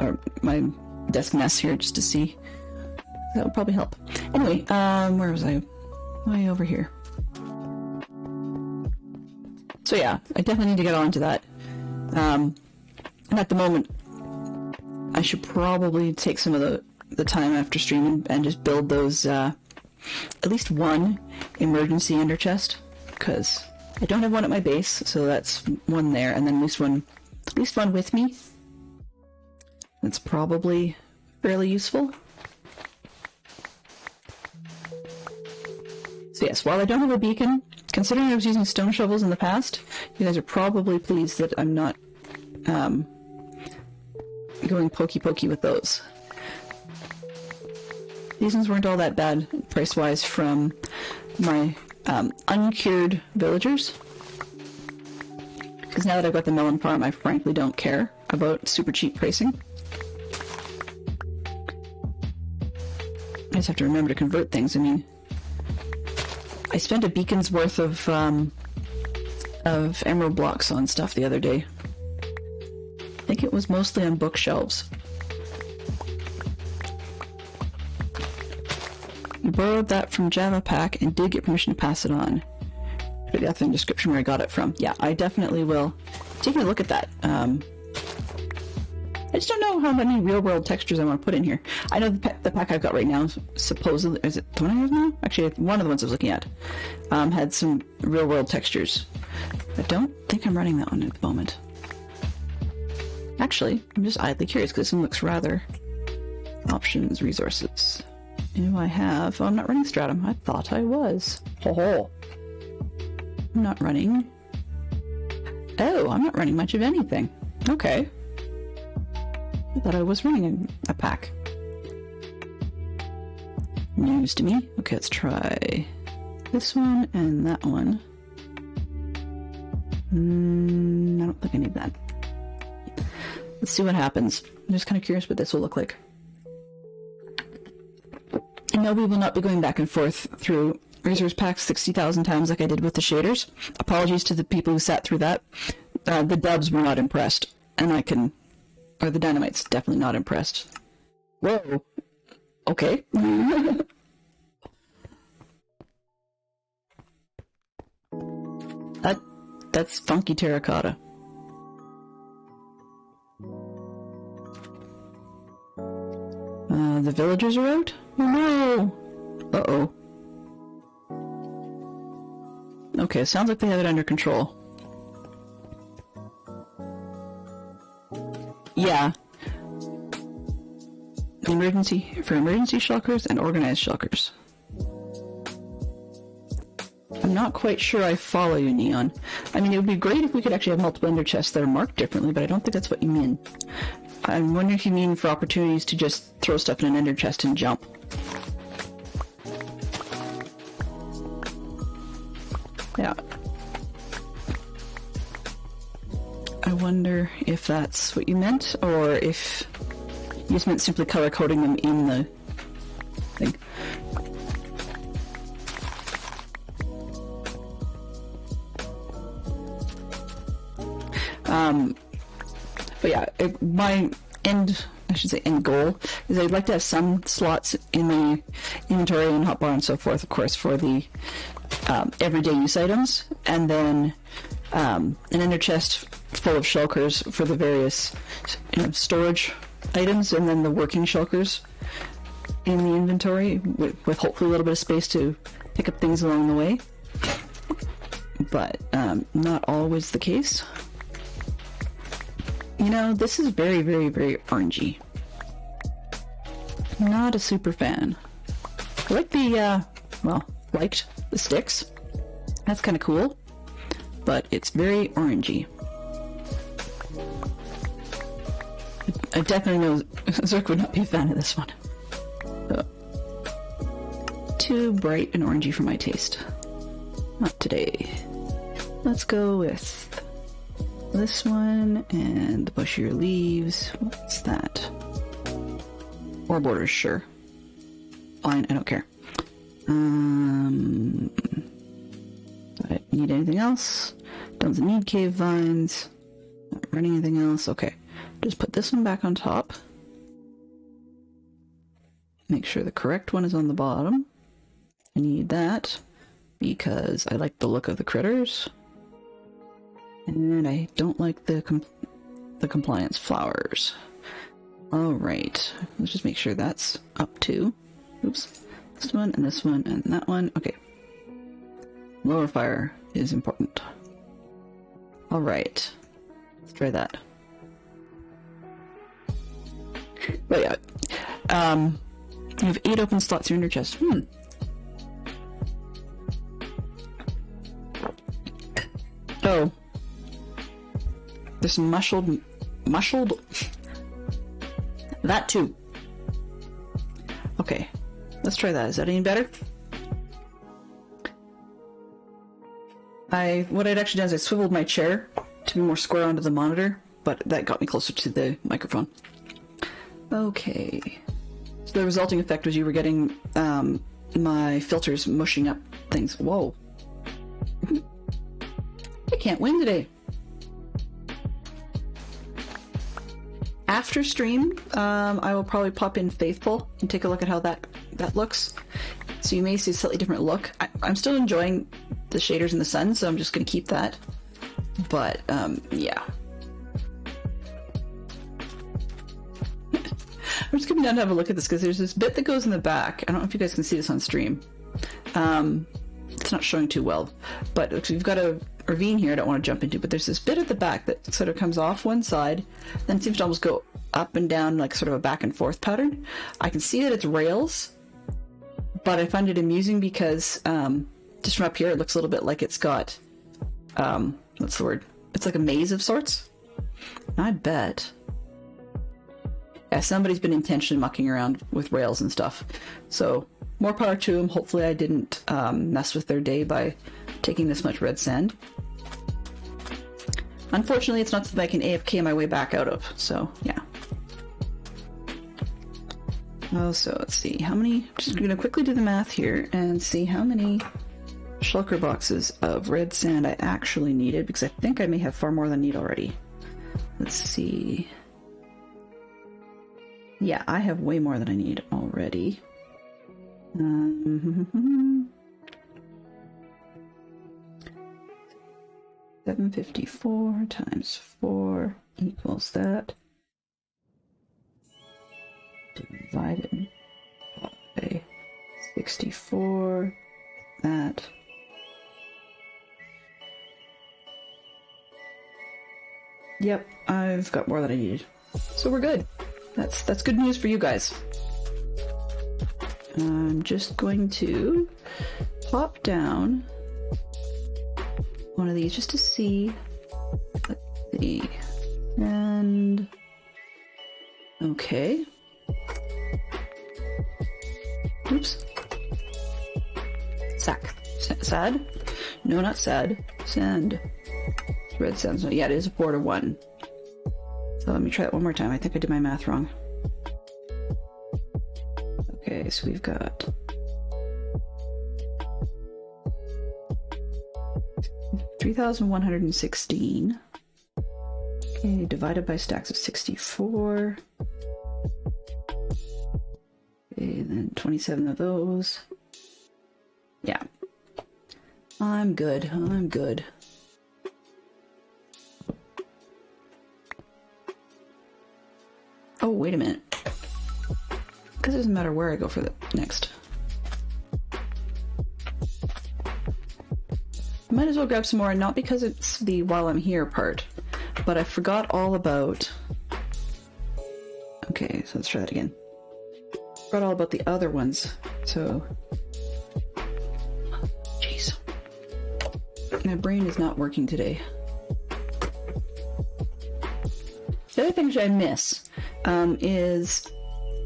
Or my desk mess here, just to see. That would probably help. Anyway, where was I? Way over here. So yeah, I definitely need to get on to that. And at the moment, I should probably take some of the time after streaming and just build those, at least one emergency ender chest, because I don't have one at my base, so that's one there, and then at least one with me. That's probably fairly useful. So yes, while I don't have a beacon, considering I was using stone shovels in the past, you guys are probably pleased that I'm not going pokey with those. These ones weren't all that bad price-wise from my uncured villagers. Because now that I've got the melon farm, I frankly don't care about super cheap pricing. I just have to remember to convert things. I mean, I spent a beacon's worth of emerald blocks on stuff the other day. I think it was mostly on bookshelves. I borrowed that from Java Pack and did get permission to pass it on. Put the author in the description where I got it from. Yeah, I definitely will take a look at that. I just don't know how many real-world textures I want to put in here. I know the pack I've got right now, supposedly... Is it the one I have now? Actually, one of the ones I was looking at had some real-world textures. I don't think I'm running that one at the moment. Actually, I'm just idly curious, because this one looks rather... Options, resources. Do I have... Oh, I'm not running Stratum. I thought I was. Ho-ho. I'm not running... Oh, I'm not running much of anything. Okay. I thought I was running a pack. News to me. Okay, let's try this one and that one. I don't think I need that. Let's see what happens. I'm just kind of curious what this will look like. And No, we will not be going back and forth through resource packs 60,000 times like I did with the shaders. Apologies to the people who sat through that. The dubs were not impressed, and or the Dynamite's definitely not impressed. Whoa. Okay. That's funky terracotta. The villagers are out? Oh no! Uh-oh. Okay, sounds like they have it under control. Yeah. For emergency shulkers and organized shulkers. I'm not quite sure I follow you, Neon. I mean, it would be great if we could actually have multiple ender chests that are marked differently, but I don't think that's what you mean. I'm wondering if you mean for opportunities to just throw stuff in an ender chest and jump. Yeah. I wonder if that's what you meant, or if you just meant simply color coding them in the thing. But yeah, my end goal is I'd like to have some slots in the inventory and hotbar and so forth, of course, for the everyday use items, and then an ender chest full of shulkers for the various storage items, and then the working shulkers in the inventory with hopefully a little bit of space to pick up things along the way. But not always the case. You know, this is very, very, very orangey. Not a super fan. I like liked the sticks. That's kind of cool. But it's very orangey. I definitely know Zerk would not be a fan of this one. Too bright and orangey for my taste. Not today. Let's go with this one and the bushier leaves. What's that? Or borders, sure. Fine, I don't care. Do I need anything else? Doesn't need cave vines. Not running anything else. Okay. Just put this one back on top. Make sure the correct one is on the bottom. I need that because I like the look of the critters. And I don't like the compliance flowers. Alright, let's just make sure that's up too. Oops. This one, and this one, and that one. Okay. Lower fire is important. Alright. Let's try that. But yeah. You have 8 open slots in your chest. Oh. This mushled... That too. Okay. Let's try that. Is that any better? What I'd actually done is I swiveled my chair to be more square onto the monitor, but that got me closer to the microphone. Okay. So the resulting effect was you were getting my filters mushing up things. Whoa. I can't win today. After stream, I will probably pop in Faithful and take a look at how that looks. So you may see a slightly different look. I'm still enjoying the shaders in the sun, so I'm just going to keep that. But, yeah. I'm just coming down to have a look at this because there's this bit that goes in the back. I don't know if you guys can see this on stream. It's not showing too well, but we've got a ravine here I don't want to jump into, but there's this bit at the back that sort of comes off one side, then seems to almost go up and down like sort of a back and forth pattern. I can see that it's rails, but I find it amusing because just from up here it looks a little bit like it's got, what's the word? It's like a maze of sorts. I bet. Yeah, somebody's been intentionally mucking around with rails and stuff. So, more power to them. Hopefully I didn't mess with their day by taking this much red sand. Unfortunately, it's not something I can AFK my way back out of, so, yeah. Oh, so let's see how many. I'm just going to quickly do the math here and see how many shulker boxes of red sand I actually needed, because I think I may have far more than I need already. Let's see. Yeah, I have way more than I need already. 754 times 4 equals that. Divided by 64. That. Yep, I've got more than I needed. So we're good. That's good news for you guys. I'm just going to pop down one of these just to see. Let's see. And okay. Oops. Sad? No, not sad. Sand. Red sand. So yeah, it is a 4 to 1. So let me try that one more time. I think I did my math wrong. Okay, so we've got 3,116. Okay, divided by stacks of 64. Okay, then 27 of those. Yeah. I'm good. I'm good. Oh, wait a minute. Because it doesn't matter where I go for the next. Might as well grab some more, not because it's the while I'm here part, but I forgot all about... Okay, so let's try that again. Forgot all about the other ones, so... Jeez. My brain is not working today. The other thing I miss is...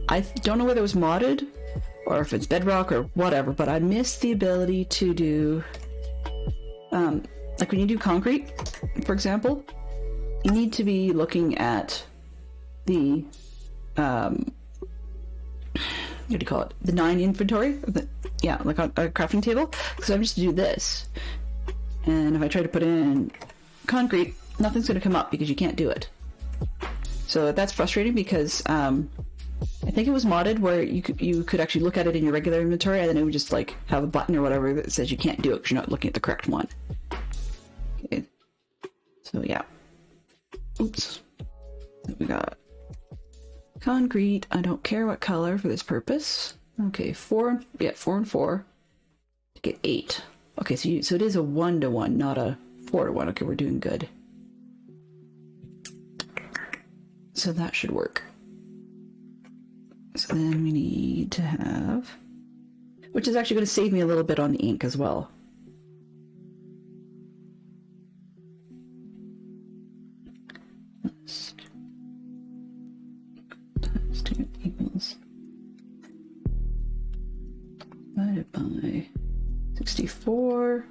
I don't know whether it was modded, or if it's bedrock or whatever, but I miss the ability to do... like when you do concrete, for example, you need to be looking at the... what do you call it? The 9 inventory? Yeah, like on a crafting table. Because I'm just to do this. And if I try to put in concrete, nothing's going to come up because you can't do it. So that's frustrating because I think it was modded where you could actually look at it in your regular inventory and then it would just like have a button or whatever that says you can't do it because you're not looking at the correct one. Okay. So yeah. Oops. We got concrete. I don't care what color for this purpose. Okay, 4 and 4 to get 8. Okay, so it is a 1 to 1, not a 4 to 1. Okay, we're doing good. So that should work. So then we need to have, which is actually going to save me a little bit on the ink as well. Times 2 equals divided by 64.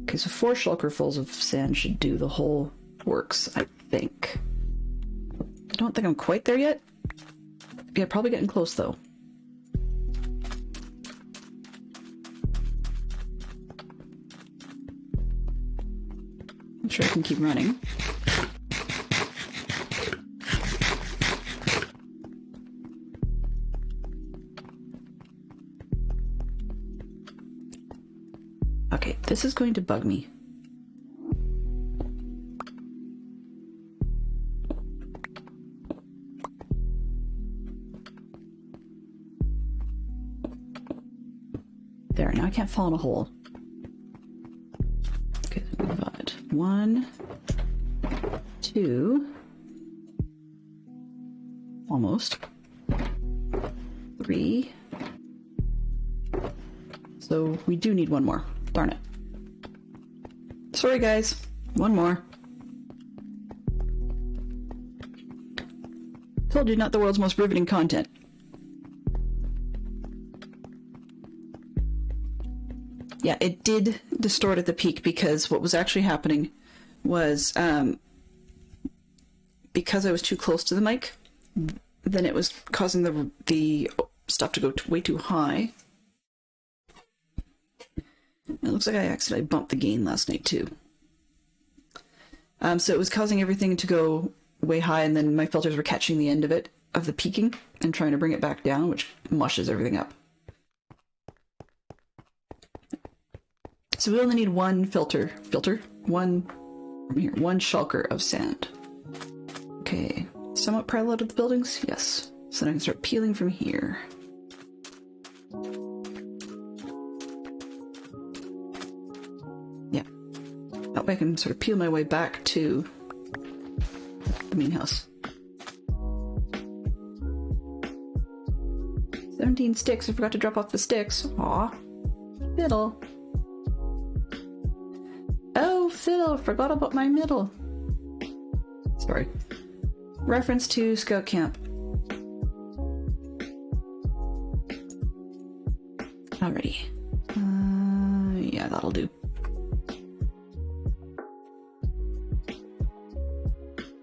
Okay, so 4 shulkerfuls of sand should do the whole works, I think. I don't think I'm quite there yet. Yeah, probably getting close though. I'm sure I can keep running. Okay, this is going to bug me. There, now I can't fall in a hole. Okay, so we've got 1, 2, almost, 3. So we do need 1 more. Darn it. Sorry guys, 1 more. Told you, not the world's most riveting content. Yeah, it did distort at the peak because what was actually happening was because I was too close to the mic, then it was causing the stuff to go way too high. It looks like I accidentally bumped the gain last night too. So it was causing everything to go way high, and then my filters were catching the end of it, of the peaking, and trying to bring it back down, which mushes everything up. So we only need one one shulker of sand. Okay, somewhat parallel to the buildings, yes. So then I can start peeling from here. Yeah, that way I can sort of peel my way back to the main house. 17 sticks, I forgot to drop off the sticks. Aw, fiddle. Oh, fiddle, forgot about my middle. Sorry. Reference to Scout Camp. Alrighty. Yeah, that'll do.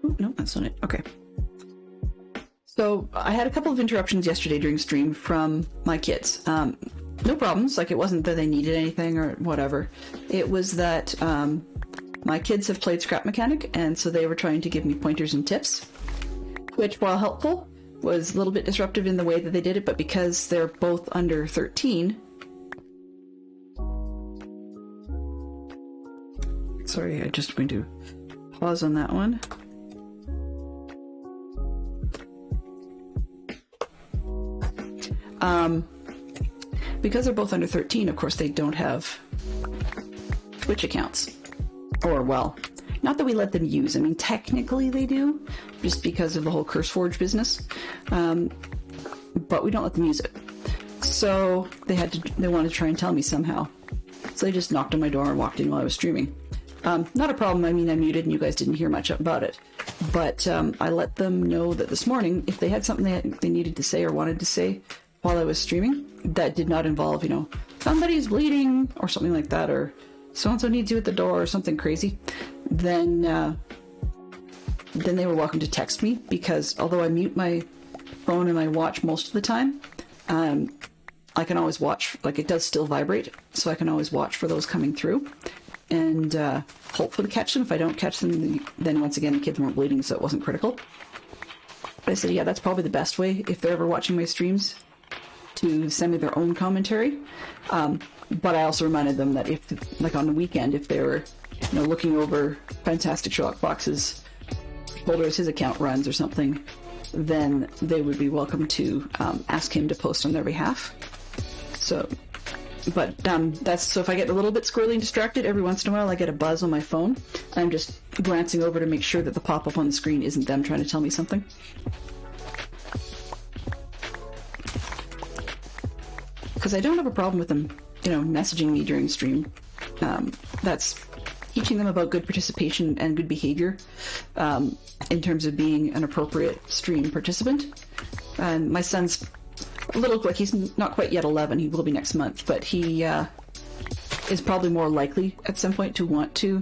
Oh, no, that's not it. Okay. So, I had a couple of interruptions yesterday during stream from my kids. No problems, like it wasn't that they needed anything or whatever. It was that my kids have played Scrap Mechanic, and so they were trying to give me pointers and tips, which, while helpful, was a little bit disruptive in the way that they did it, but because they're both under 13... Sorry, I'm just going to pause on that one. Because they're both under 13, of course, they don't have Twitch accounts. Or, well, not that we let them use. I mean, technically they do, just because of the whole CurseForge business. But we don't let them use it. So they wanted to try and tell me somehow. So they just knocked on my door and walked in while I was streaming. Not a problem. I mean, I muted and you guys didn't hear much about it. But I let them know that this morning, if they had something they needed to say or wanted to say while I was streaming, that did not involve, you know, somebody's bleeding or something like that, or so-and-so needs you at the door or something crazy, then they were welcome to text me, because although I mute my phone and my watch most of the time, I can always watch, like it does still vibrate, so I can always watch for those coming through, and hopefully catch them. If I don't catch them, then once again the kids weren't bleeding, so it wasn't critical. But I said, yeah, that's probably the best way, if they're ever watching my streams, to send me their own commentary. But I also reminded them that if, like on the weekend, if they were, you know, looking over Fantastic Sherlock Fox's folder as his account runs or something, then they would be welcome to ask him to post on their behalf. So, but that's, so if I get a little bit squirrely and distracted, every once in a while I get a buzz on my phone. I'm just glancing over to make sure that the pop-up on the screen isn't them trying to tell me something. Because I don't have a problem with them, you know, messaging me during stream. That's teaching them about good participation and good behavior in terms of being an appropriate stream participant. And my son's a little, like, he's not quite yet 11, he will be next month, but he is probably more likely at some point to want to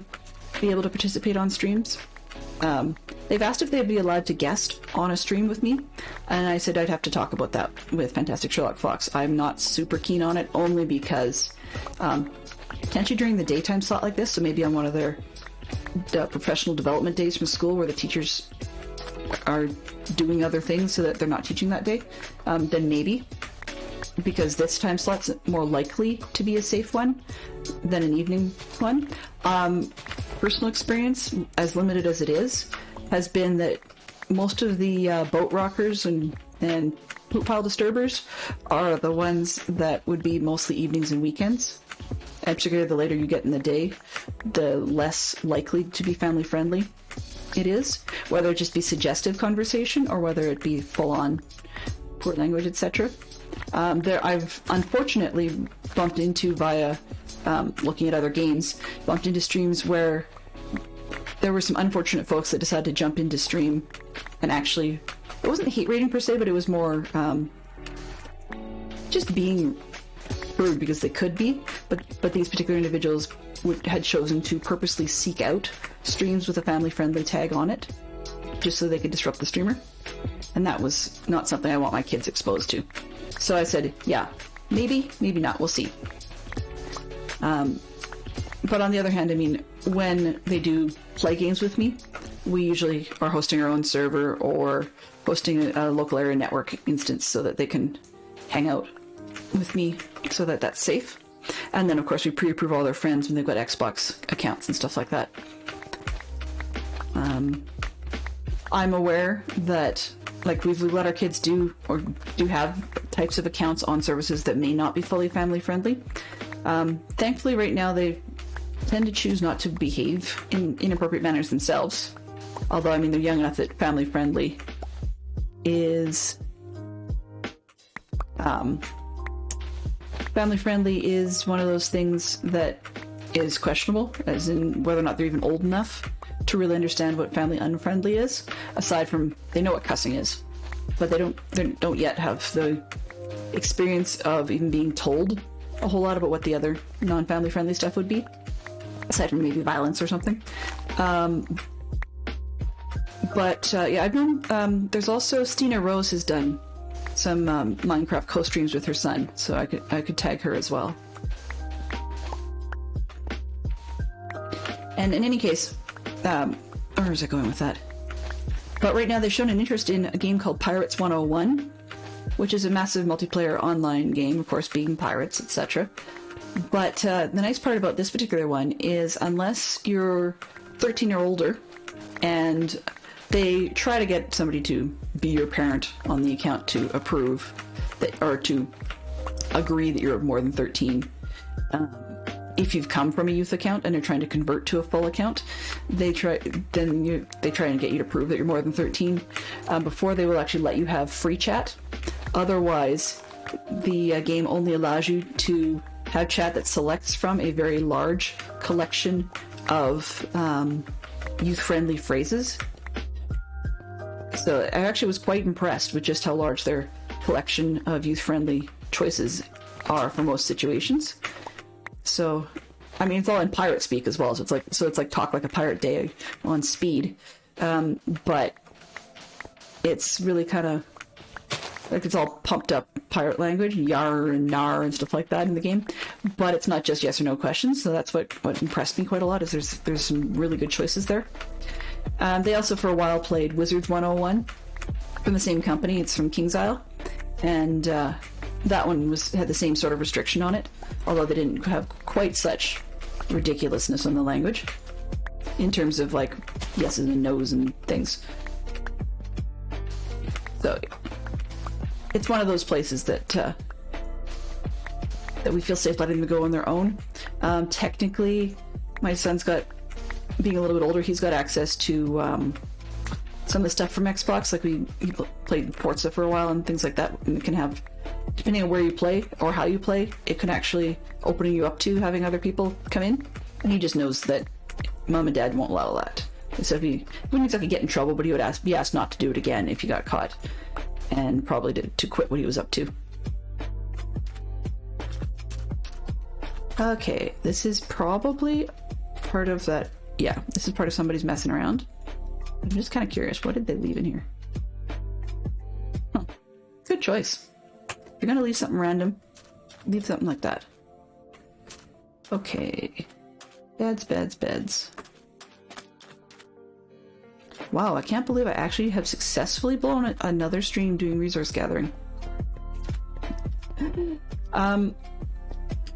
be able to participate on streams. They've asked if they'd be allowed to guest on a stream with me, and I said I'd have to talk about that with Fantastic Sherlock Fox. I'm not super keen on it, only because potentially during the daytime slot like this, so maybe on one of their professional development days from school where the teachers are doing other things so that they're not teaching that day, then maybe, because this time slot's more likely to be a safe one than an evening one. Personal experience, as limited as it is, has been that most of the boat rockers and poop pile disturbers are the ones that would be mostly evenings and weekends. And particularly the later you get in the day, the less likely to be family friendly it is, whether it just be suggestive conversation or whether it be full-on poor language, etc. I've unfortunately bumped into, via looking at other games, bumped into streams where there were some unfortunate folks that decided to jump into stream and actually, it wasn't hate rating per se, but it was more just being rude because they could be, but these particular individuals had chosen to purposely seek out streams with a family-friendly tag on it, just so they could disrupt the streamer. And that was not something I want my kids exposed to. So I said, yeah, maybe not, we'll see. But on the other hand, I mean, when they do play games with me, we usually are hosting our own server or hosting a local area network instance so that they can hang out with me, so that that's safe. And then, of course, we pre-approve all their friends when they've got Xbox accounts and stuff like that. I'm aware that, like, we've let our kids do have types of accounts on services that may not be fully family friendly. Thankfully, right now, they tend to choose not to behave in inappropriate manners themselves. Although, I mean, they're young enough that family friendly is... family friendly is one of those things that is questionable, as in whether or not they're even old enough to really understand what family unfriendly is. Aside from, they know what cussing is, but they don't yet have the experience of even being told a whole lot about what the other non-family friendly stuff would be, aside from maybe violence or something. But yeah, I've known, there's also Stina Rose has done some Minecraft co-streams with her son, so I could tag her as well. And in any case, where was I going with that? But right now they've shown an interest in a game called Pirates 101, which is a massive multiplayer online game, of course, being pirates, etc. But the nice part about this particular one is, unless you're 13 or older, and they try to get somebody to be your parent on the account to approve that, or to agree that you're more than 13. If you've come from a youth account and they're trying to convert to a full account, they try and get you to prove that you're more than 13 before they will actually let you have free chat. Otherwise, the game only allows you to have chat that selects from a very large collection of youth-friendly phrases. So I actually was quite impressed with just how large their collection of youth-friendly choices are for most situations. So, I mean, it's all in pirate speak as well, so it's like talk like a pirate day on speed. But it's really kind of like, it's all pumped up pirate language, yar and nar and stuff like that in the game. But it's not just yes or no questions, so that's what impressed me quite a lot, is there's some really good choices there. They also for a while played Wizards 101 from the same company. It's from King's Isle, and that one had the same sort of restriction on it, although they didn't have quite such ridiculousness on the language in terms of like yeses and nos and things. So it's one of those places that we feel safe letting them go on their own. Technically, my son's got, being a little bit older, he's got access to some of the stuff from Xbox. Like he played Forza for a while and things like that, and it can have, depending on where you play or how you play, it can actually open you up to having other people come in. And he just knows that mom and dad won't allow that. So he wouldn't exactly get in trouble, but he would be asked not to do it again if he got caught, and probably to quit what he was up to. Okay, this is probably part of that. Yeah, this is part of somebody's messing around. I'm just kind of curious, what did they leave in here? Huh. Good choice. If you're gonna leave something random, leave something like that. Okay. Beds. Wow, I can't believe I actually have successfully blown another stream doing resource gathering.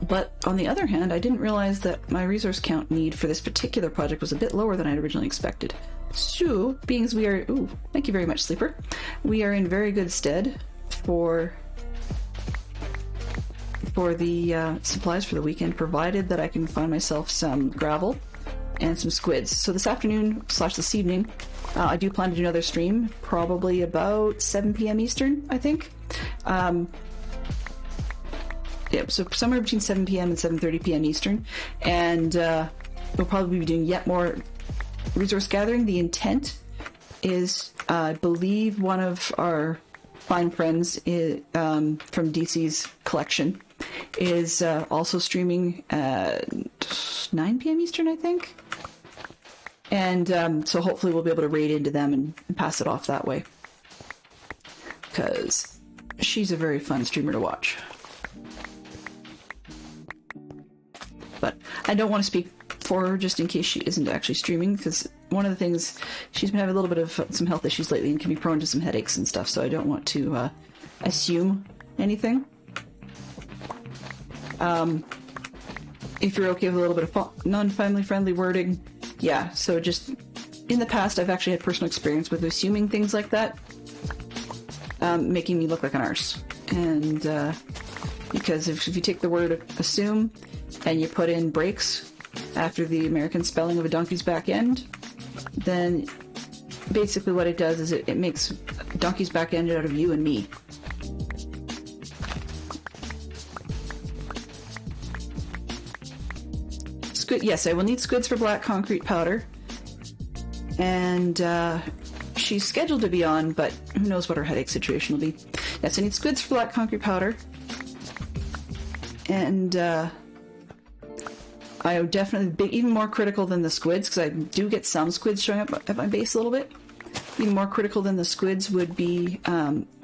But on the other hand, I didn't realize that my resource count need for this particular project was a bit lower than I had originally expected. So, being as we are... Ooh, thank you very much, Sleeper. We are in very good stead for the supplies for the weekend, provided that I can find myself some gravel and some squids. So this afternoon / this evening, I do plan to do another stream, probably about 7 p.m. Eastern, I think. Yeah, so somewhere between 7 p.m. and 7:30 p.m. Eastern, and we'll probably be doing yet more resource gathering. The intent is, I believe, one of our fine friends from DC's collection is also streaming at 9 p.m. Eastern, I think. And so hopefully we'll be able to raid into them and pass it off that way. Because she's a very fun streamer to watch. But I don't want to speak for her just in case she isn't actually streaming, because one of the things, she's been having a little bit of some health issues lately and can be prone to some headaches and stuff, so I don't want to assume anything. If you're okay with a little bit of non-family friendly wording, yeah, so just in the past I've actually had personal experience with assuming things like that, making me look like an arse. And because if you take the word assume and you put in breaks after the American spelling of a donkey's back end, then basically what it does is it makes donkey's back end out of you and me. Yes, I will need squids for black concrete powder. And she's scheduled to be on, but who knows what her headache situation will be. Yes, I need squids for black concrete powder. And I am definitely even more critical than the squids, because I do get some squids showing up at my base a little bit. Even more critical than the squids would be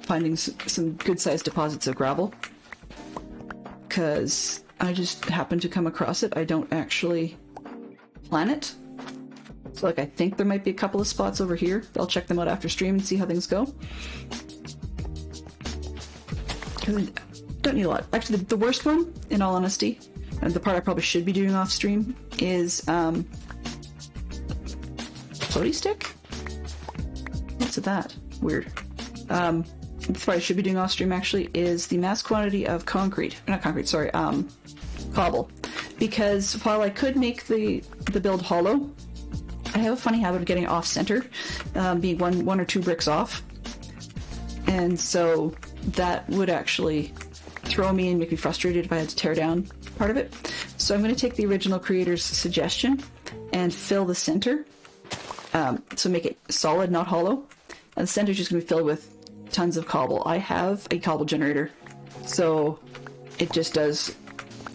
finding some good-sized deposits of gravel. Because I just happen to come across it. I don't actually plan it. So, like, I think there might be a couple of spots over here. I'll check them out after stream and see how things go. Because I don't need a lot. Actually, the worst one, in all honesty, and the part I probably should be doing off stream, is floaty stick? What's that? Weird. The part I should be doing off stream, actually, is the mass quantity of cobble. Because while I could make the build hollow, I have a funny habit of getting off center, being one or two bricks off. And so that would actually throw me and make me frustrated if I had to tear down part of it. So I'm going to take the original creator's suggestion and fill the center. So make it solid, not hollow. And the center is just going to be filled with tons of cobble. I have a cobble generator, so it just does,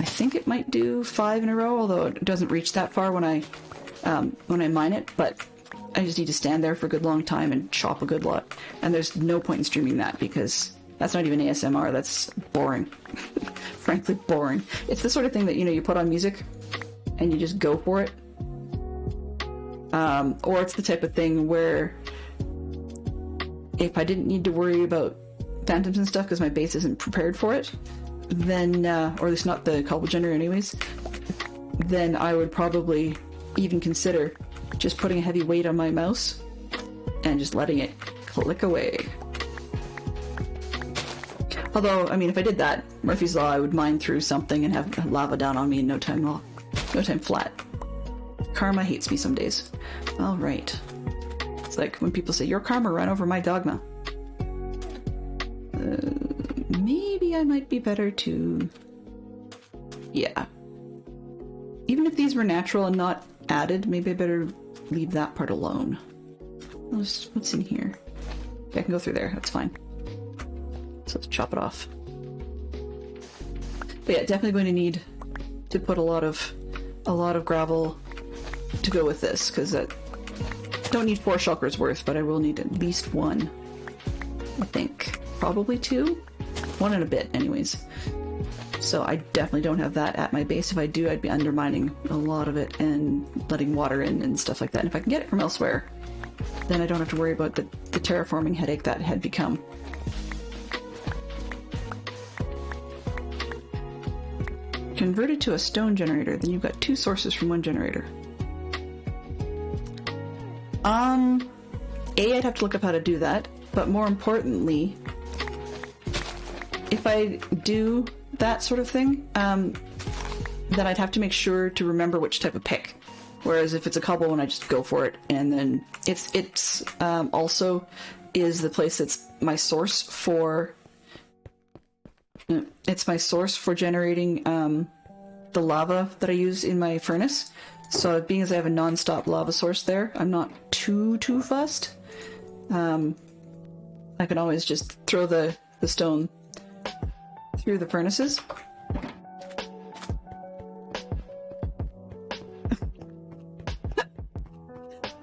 I think it might do 5 in a row, although it doesn't reach that far when I mine it, but I just need to stand there for a good long time and chop a good lot. And there's no point in streaming that, because that's not even ASMR, that's boring. Frankly, boring. It's the sort of thing that, you put on music and you just go for it. Or it's the type of thing where if I didn't need to worry about phantoms and stuff because my base isn't prepared for it, then, or at least not the cobble generator anyways, then I would probably even consider just putting a heavy weight on my mouse and just letting it click away. Although, I mean, if I did that, Murphy's Law, I would mine through something and have lava down on me in no time flat. Karma hates me some days. Alright. It's like when people say, your karma ran over my dogma. Maybe I might be better to... Yeah. Even if these were natural and not added, maybe I better leave that part alone. What's in here? Okay, I can go through there, that's fine. So let's chop it off. But yeah, definitely going to need to put a lot of gravel to go with this, because I don't need 4 shulkers worth, but I will need at least 1. I think. Probably 2? 1 and a bit, anyways. So I definitely don't have that at my base. If I do, I'd be undermining a lot of it and letting water in and stuff like that. And if I can get it from elsewhere, then I don't have to worry about the terraforming headache that had become. Convert it to a stone generator, then you've got 2 sources from 1 generator. I'd have to look up how to do that, but more importantly, if I do that sort of thing, then I'd have to make sure to remember which type of pick. Whereas if it's a cobble one, I just go for it, and then it's also is the place that's my source for. It's my source for generating the lava that I use in my furnace. So being as I have a non-stop lava source there, I'm not too fussed. I can always just throw the stone through the furnaces.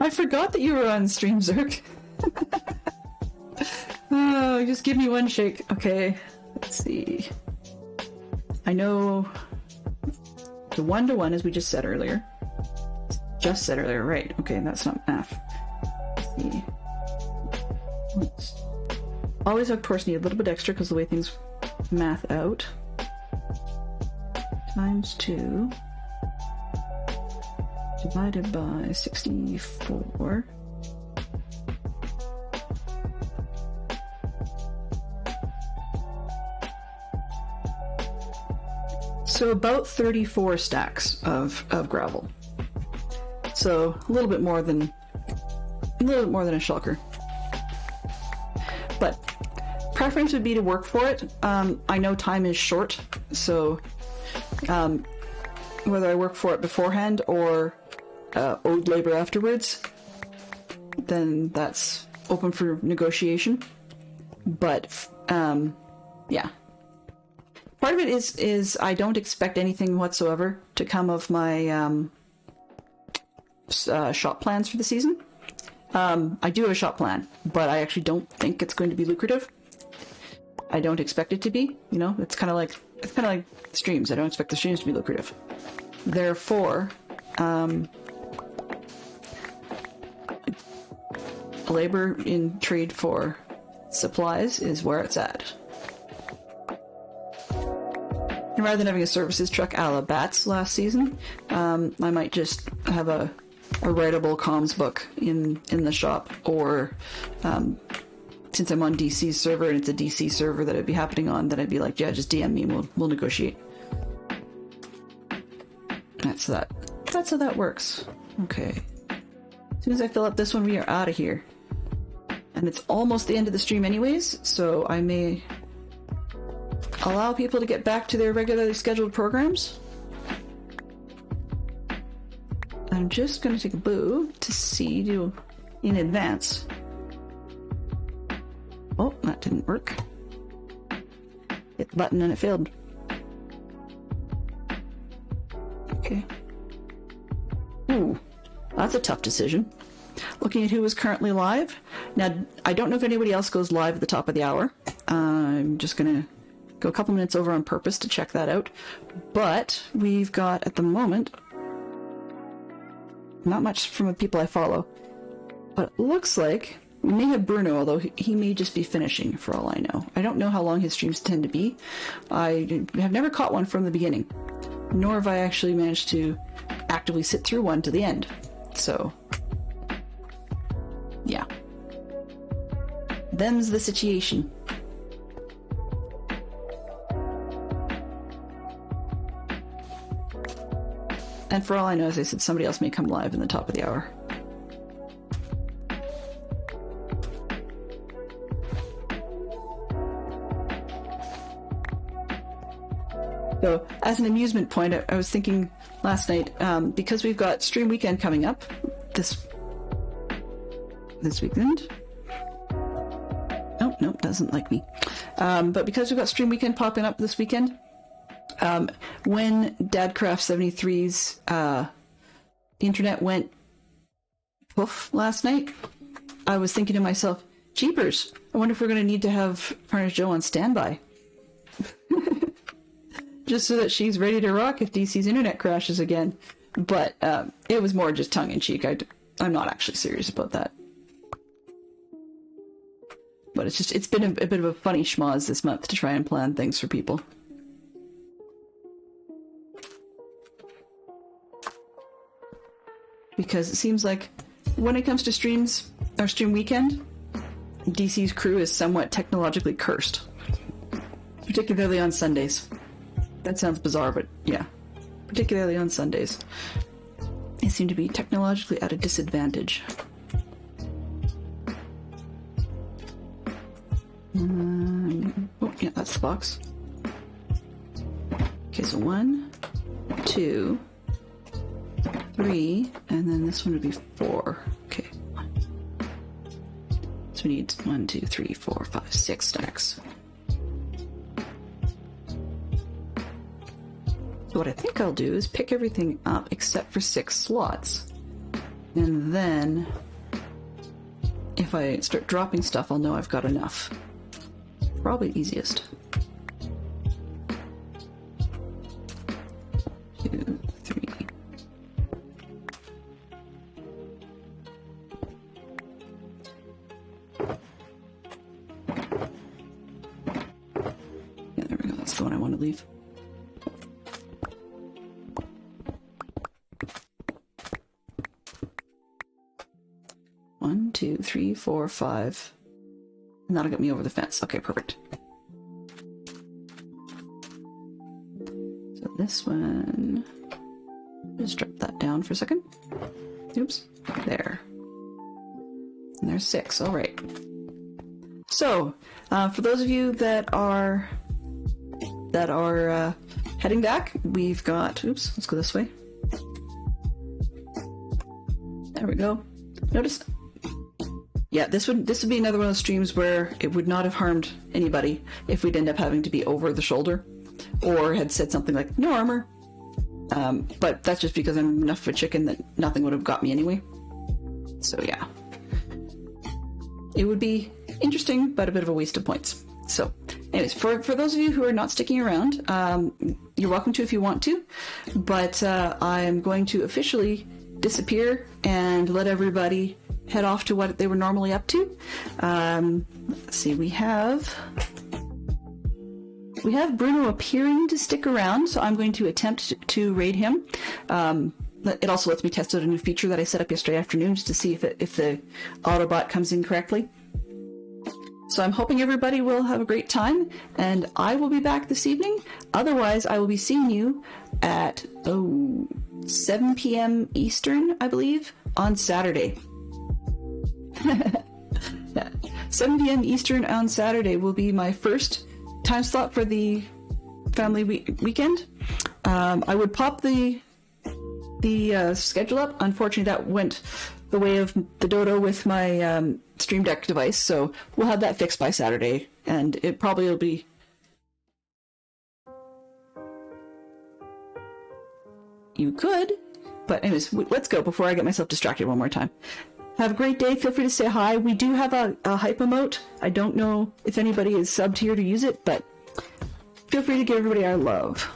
I forgot that you were on stream, Zerk. Oh, just give me one shake. Okay, let's see. I know the 1-to-1, as we just said earlier. Right. Okay, that's not math. Let's see. Always, of course, need a little bit extra because the way things math out. Times 2 divided by 64. So about 34 stacks of gravel. So a little bit more than a shulker. But preference would be to work for it. I know time is short, so whether I work for it beforehand or owed labor afterwards, then that's open for negotiation. But yeah. Part of it is I don't expect anything whatsoever to come of my shop plans for the season. I do have a shop plan, but I actually don't think it's going to be lucrative. I don't expect it to be. You know, it's kind of like streams. I don't expect the streams to be lucrative. Therefore, labor in trade for supplies is where it's at. And rather than having a services truck a la Bats last season, I might just have a writable comms book in the shop, or since I'm on DC's server and it's a DC server that it'd be happening on, then I'd be like, yeah, just DM me and we'll negotiate. That's that. That's how that works. Okay. As soon as I fill up this one, we are out of here. And it's almost the end of the stream anyways, so I may allow people to get back to their regularly scheduled programs. I'm just going to take a boo to see you in advance. Oh, that didn't work. Hit the button and it failed. Okay. Ooh, that's a tough decision. Looking at who is currently live. Now, I don't know if anybody else goes live at the top of the hour. I'm just going to go a couple minutes over on purpose to check that out. But we've got, at the moment, not much from the people I follow. But it looks like we may have Bruno, although he may just be finishing for all I know. I don't know how long his streams tend to be. I have never caught one from the beginning, nor have I actually managed to actively sit through one to the end. So, yeah. Them's the situation. And for all I know, as I said, somebody else may come live in the top of the hour. So, as an amusement point, I was thinking last night, because we've got Stream Weekend coming up this weekend. Oh, no, doesn't like me. But because we've got Stream Weekend popping up this weekend, when Dadcraft73's internet went poof last night, I was thinking to myself, jeepers, I wonder if we're going to need to have Partners Joe on standby. Just so that she's ready to rock if DC's internet crashes again. But it was more just tongue-in-cheek. I'm not actually serious about that. But it's been a bit of a funny schmoz this month to try and plan things for people. Because it seems like when it comes to streams, or Stream Weekend, DC's crew is somewhat technologically cursed. Particularly on Sundays. That sounds bizarre, but yeah. Particularly on Sundays. They seem to be technologically at a disadvantage. Oh, yeah, that's the box. Okay, so 1, 2, 3, and then this one would be 4. Okay. So we need 1, 2, 3, 4, 5, 6 stacks. So what I think I'll do is pick everything up except for 6 slots. And then, if I start dropping stuff, I'll know I've got enough. Probably easiest. 2, 3. Yeah, there we go. That's the one I want to leave. One, 2, 3, 4, 5. And that'll get me over the fence. Okay, perfect. So this one, just drop that down for a second. Oops, there. And there's 6. All right. So, for those of you that are heading back, we've got. Oops, let's go this way. There we go. Notice. Yeah, this would be another one of those streams where it would not have harmed anybody if we'd end up having to be over the shoulder, or had said something like no armor. But that's just because I'm enough of a chicken that nothing would have got me anyway. So yeah, it would be interesting, but a bit of a waste of points. So, anyways, for those of you who are not sticking around, you're welcome to if you want to, but I'm going to officially disappear and let everybody head off to what they were normally up to. Let's see, we have Bruno appearing to stick around, so I'm going to attempt to raid him. It also lets me test out a new feature that I set up yesterday afternoon just to see if the Autobot comes in correctly. So I'm hoping everybody will have a great time, and I will be back this evening. Otherwise, I will be seeing you at 7 p.m. Eastern, I believe, on Saturday. Yeah. 7 p.m. Eastern on Saturday will be my first time slot for the family weekend. I would pop the schedule up. Unfortunately, that went the way of the dodo with my Stream Deck device, so we'll have that fixed by Saturday, and it probably will be. You could, but anyways, let's go before I get myself distracted one more time. Have a great day. Feel free to say hi. We do have a hype emote. I don't know if anybody is subbed here to use it, but feel free to give everybody our love.